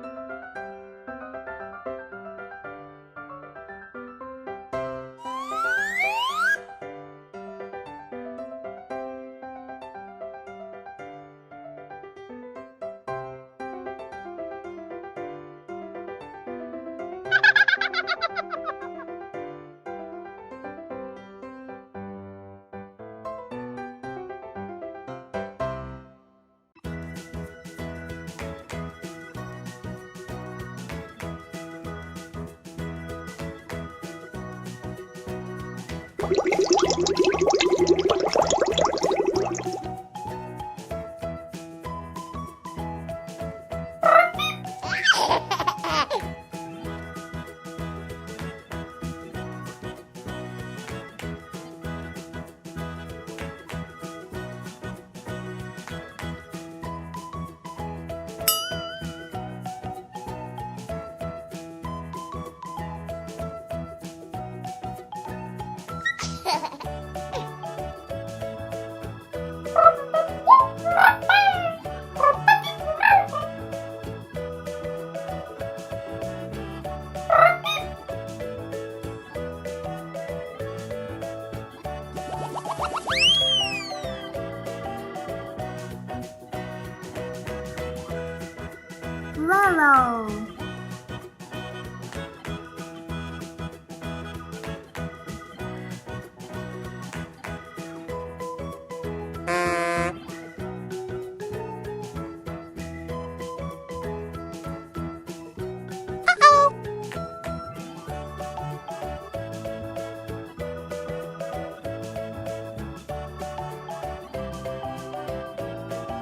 Lolo.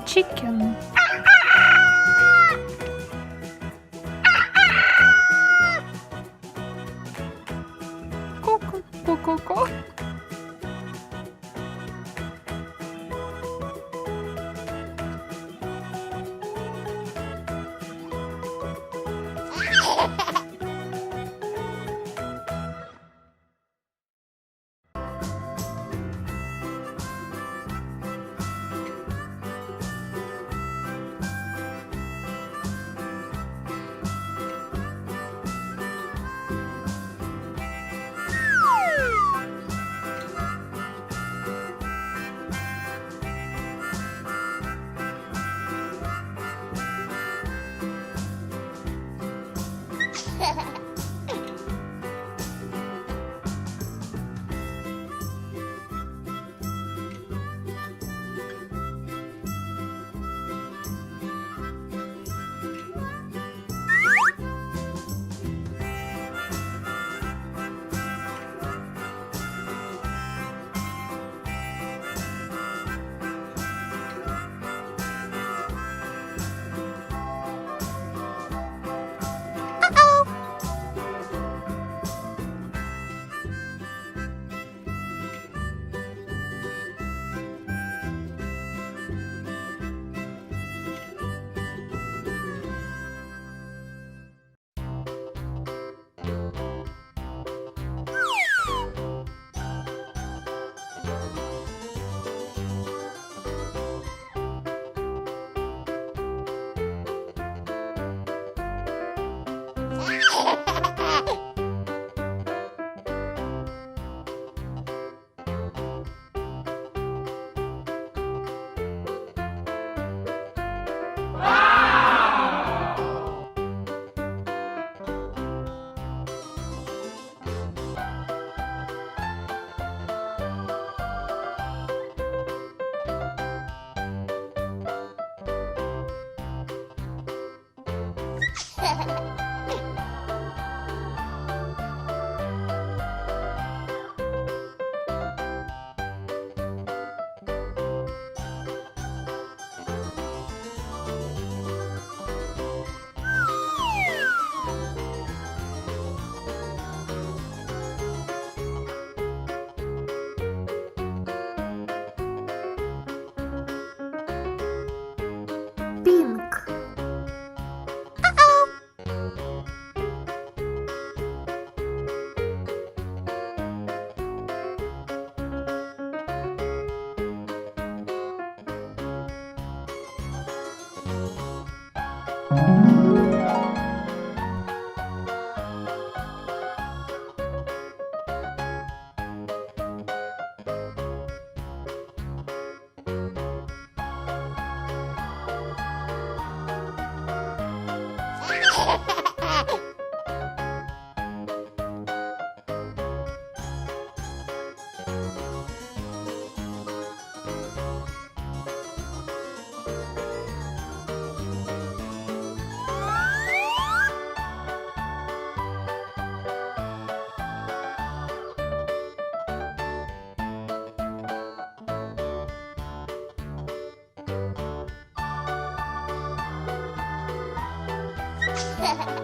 Chicken. Coco. Pink. Ha ha ha!